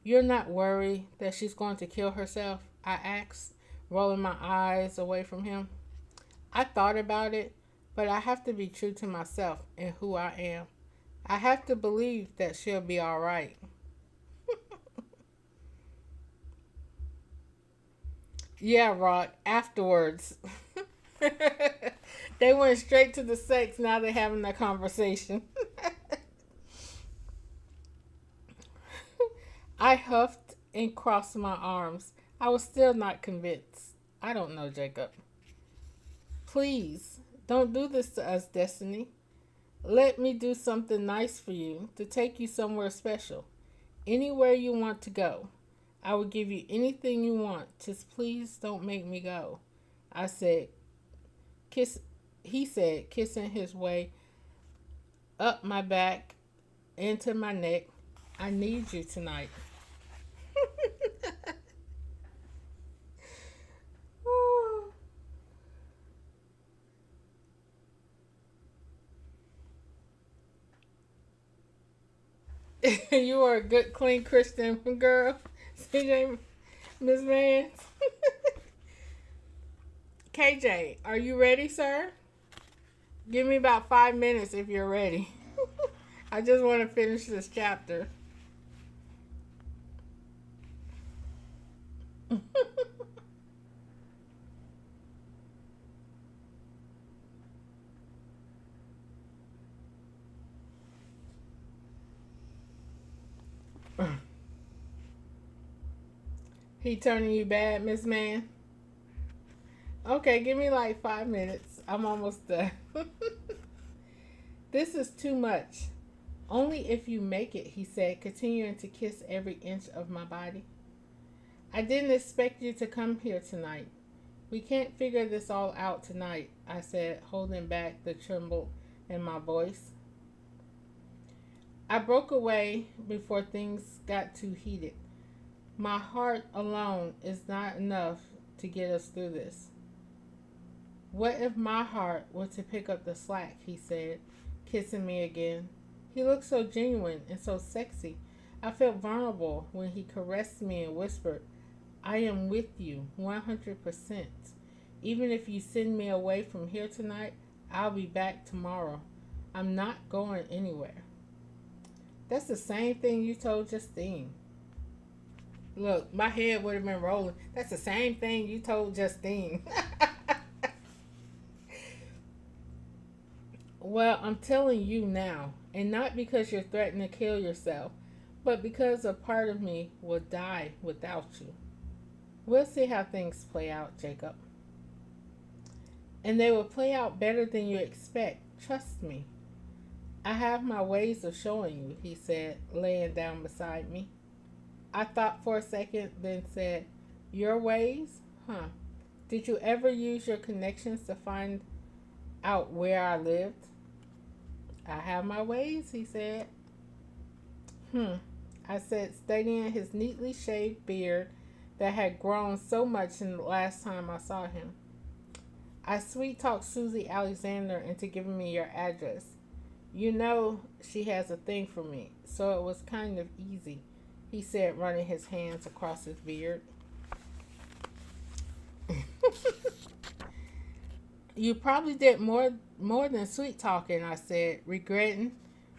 You're not worried that she's going to kill herself? I asked, rolling my eyes away from him. I thought about it, but I have to be true to myself and who I am. I have to believe that she'll be all right. Yeah, Rock, afterwards. They went straight to the sex. Now they're having that conversation. I huffed and crossed my arms. I was still not convinced. I don't know, Jacob. Please, don't do this to us, Destiny. Let me do something nice for you to take you somewhere special. Anywhere you want to go. I will give you anything you want. Just please don't make me go. I said, he said, kissing his way up my back into my neck. I need you tonight. You are a good, clean Christian girl, CJ, Miss Vance. KJ, are you ready, sir? Give me about 5 minutes if you're ready. I just want to finish this chapter. He turning you bad, Miss Man? Okay, give me like 5 minutes. I'm almost done. This is too much. Only if you make it, he said, continuing to kiss every inch of my body. I didn't expect you to come here tonight. We can't figure this all out tonight, I said, holding back the tremble in my voice. I broke away before things got too heated. My heart alone is not enough to get us through this. What if my heart were to pick up the slack, he said, kissing me again. He looked so genuine and so sexy. I felt vulnerable when he caressed me and whispered, I am with you 100%. Even if you send me away from here tonight, I'll be back tomorrow. I'm not going anywhere. That's the same thing you told Justine. Look, my head would have been rolling. That's the same thing you told Justine. Well, I'm telling you now, and not because you're threatening to kill yourself, but because a part of me will die without you. We'll see how things play out, Jacob. And they will play out better than you expect. Trust me. I have my ways of showing you, he said, laying down beside me. I thought for a second, then said, your ways? Huh. Did you ever use your connections to find out where I lived? I have my ways, he said. I said, studying his neatly shaved beard that had grown so much in the last time I saw him. I sweet-talked Susie Alexander into giving me your address. You know she has a thing for me, so it was kind of easy, he said, running his hands across his beard. You probably did more than sweet talking, I said, regretting,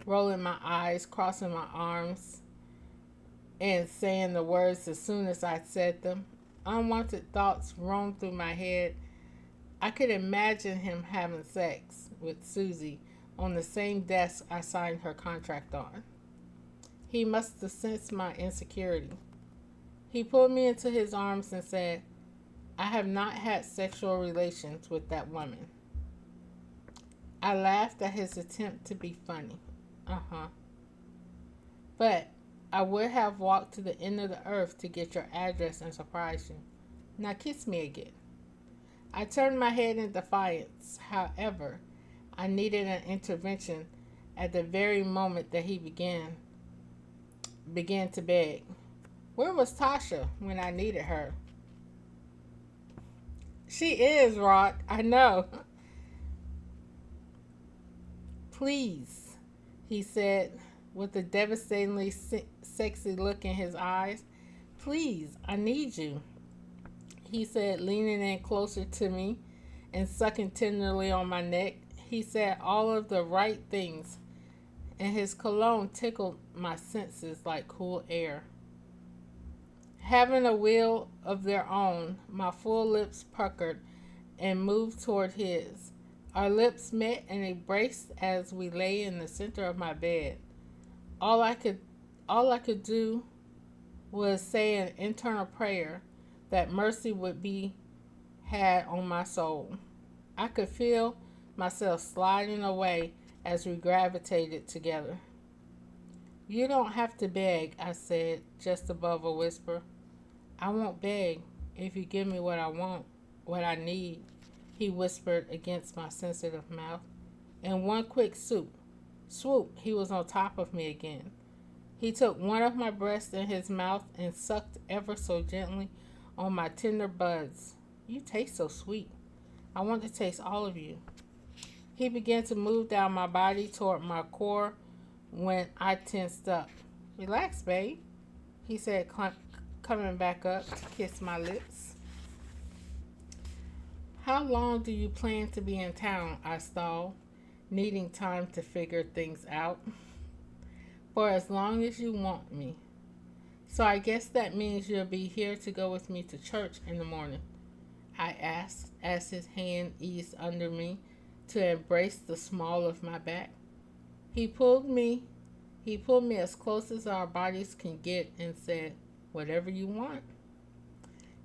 rolling my eyes, crossing my arms, and saying the words as soon as I said them. Unwanted thoughts roamed through my head. I could imagine him having sex with Susie on the same desk I signed her contract on. He must have sensed my insecurity. He pulled me into his arms and said, I have not had sexual relations with that woman. I laughed at his attempt to be funny. But I would have walked to the end of the earth to get your address and surprise you. Now kiss me again. I turned my head in defiance. However, I needed an intervention at the very moment that he began to beg. Where was Tasha when I needed her? She is, Rod. I know. Please, he said with a devastatingly sexy look in his eyes. Please, I need you, he said, leaning in closer to me and sucking tenderly on my neck. He said all of the right things, and his cologne tickled my senses like cool air. Having a will of their own, my full lips puckered and moved toward his. Our lips met and embraced as we lay in the center of my bed. All I could do was say an internal prayer that mercy would be had on my soul. I could feel myself sliding away as we gravitated together. You don't have to beg, I said, just above a whisper. I won't beg if you give me what I want, what I need, he whispered against my sensitive mouth. In one quick swoop, he was on top of me again. He took one of my breasts in his mouth and sucked ever so gently on my tender buds. You taste so sweet. I want to taste all of you. He began to move down my body toward my core when I tensed up. Relax, babe, he said, coming back up to kiss my lips. How long do you plan to be in town? I stalled, needing time to figure things out. For as long as you want me. So I guess that means you'll be here to go with me to church in the morning, I asked as his hand eased under me to embrace the small of my back. He pulled me as close as our bodies can get and said, whatever you want.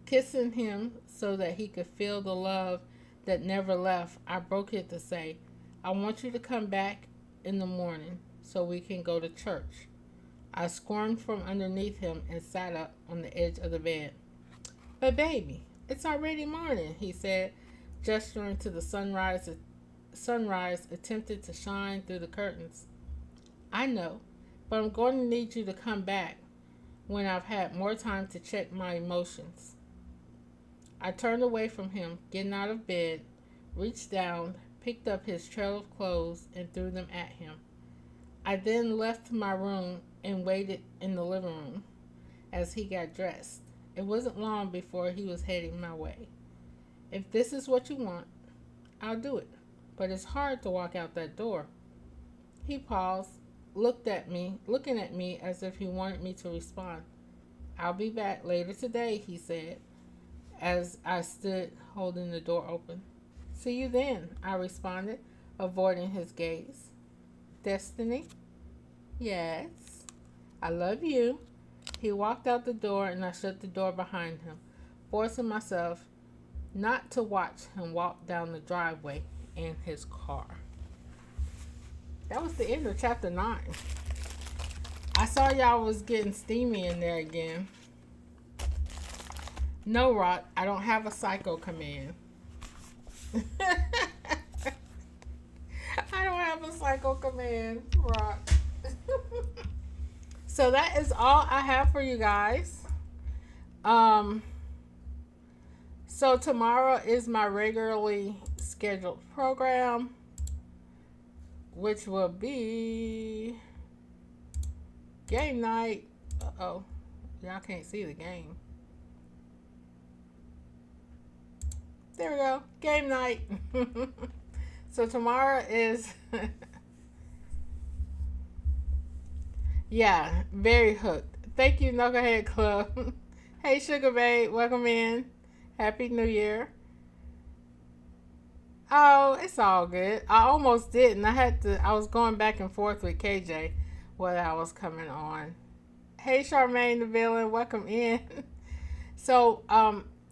Kissing him so that he could feel the love that never left, I broke it to say, I want you to come back in the morning so we can go to church. I squirmed from underneath him and sat up on the edge of the bed. But baby, it's already morning, he said, gesturing to the sunrise attempted to shine through the curtains. I know, but I'm going to need you to come back when I've had more time to check my emotions. I turned away from him, getting out of bed, reached down, picked up his trail of clothes, and threw them at him. I then left my room and waited in the living room as he got dressed. It wasn't long before he was heading my way. If this is what you want, I'll do it, but it's hard to walk out that door. He paused, looking at me as if he wanted me to respond. I'll be back later today, he said, as I stood holding the door open. See you then, I responded, avoiding his gaze. Destiny? Yes. I love you. He walked out the door and I shut the door behind him, forcing myself not to watch him walk down the driveway in his car. That was the end of chapter 9. I saw y'all was getting steamy in there again. No, Rod, I don't have a psycho command. I don't have a psycho command, Rod. So that is all I have for you guys. So tomorrow is my regularly scheduled program, which will be game night. Uh-oh. Y'all can't see the game. There we go. Game night. So tomorrow is... yeah, very hooked. Thank you, Knucklehead Club. Hey, Sugar Babe. Welcome in. Happy New Year. Oh, it's all good. I almost didn't. I was going back and forth with KJ while I was coming on. Hey, Charmaine the villain. Welcome in. So,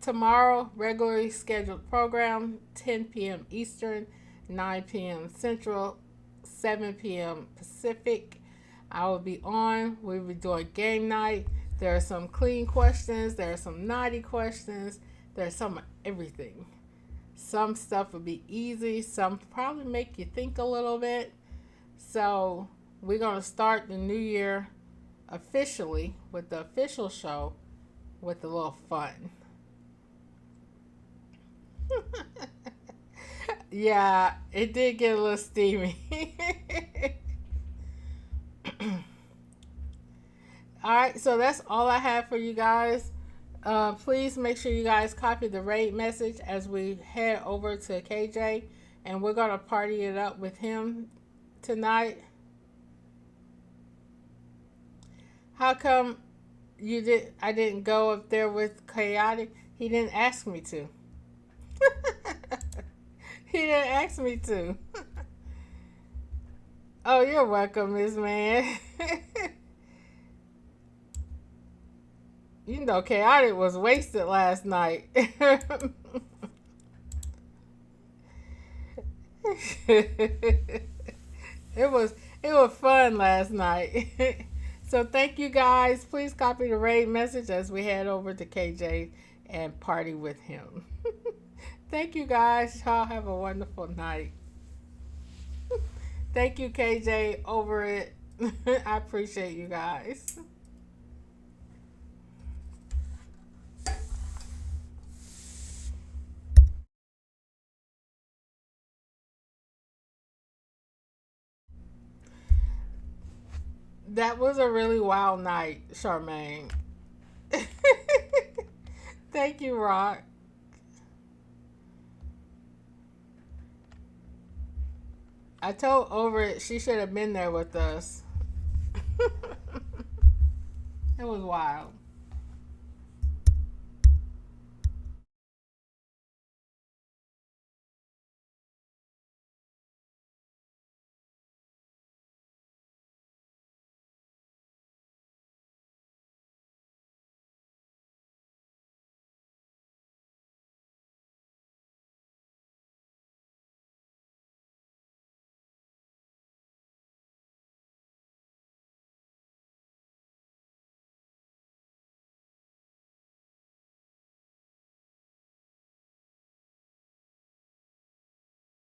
tomorrow, regularly scheduled program, 10 p.m. Eastern, 9 p.m. Central, 7 p.m. Pacific. I will be on. We'll be doing game night. There are some clean questions. There are some naughty questions. There's some of everything. Some stuff will be easy. Some probably make you think a little bit. So we're going to start the new year officially with the official show with a little fun. Yeah, it did get a little steamy. Alright, so that's all I have for you guys. Please make sure you guys copy the raid message as we head over to KJ, and we're going to party it up with him tonight. How come I didn't go up there with Chaotic? He didn't ask me to. He didn't ask me to. Oh, you're welcome, Miss Man. You know, Chaotic was wasted last night. It was fun last night. So thank you guys. Please copy the raid message as we head over to KJ and party with him. Thank you guys. Y'all have a wonderful night. Thank you, KJ, over it. I appreciate you guys. That was a really wild night, Charmaine. Thank you, Rock. I told Over she should have been there with us. It was wild.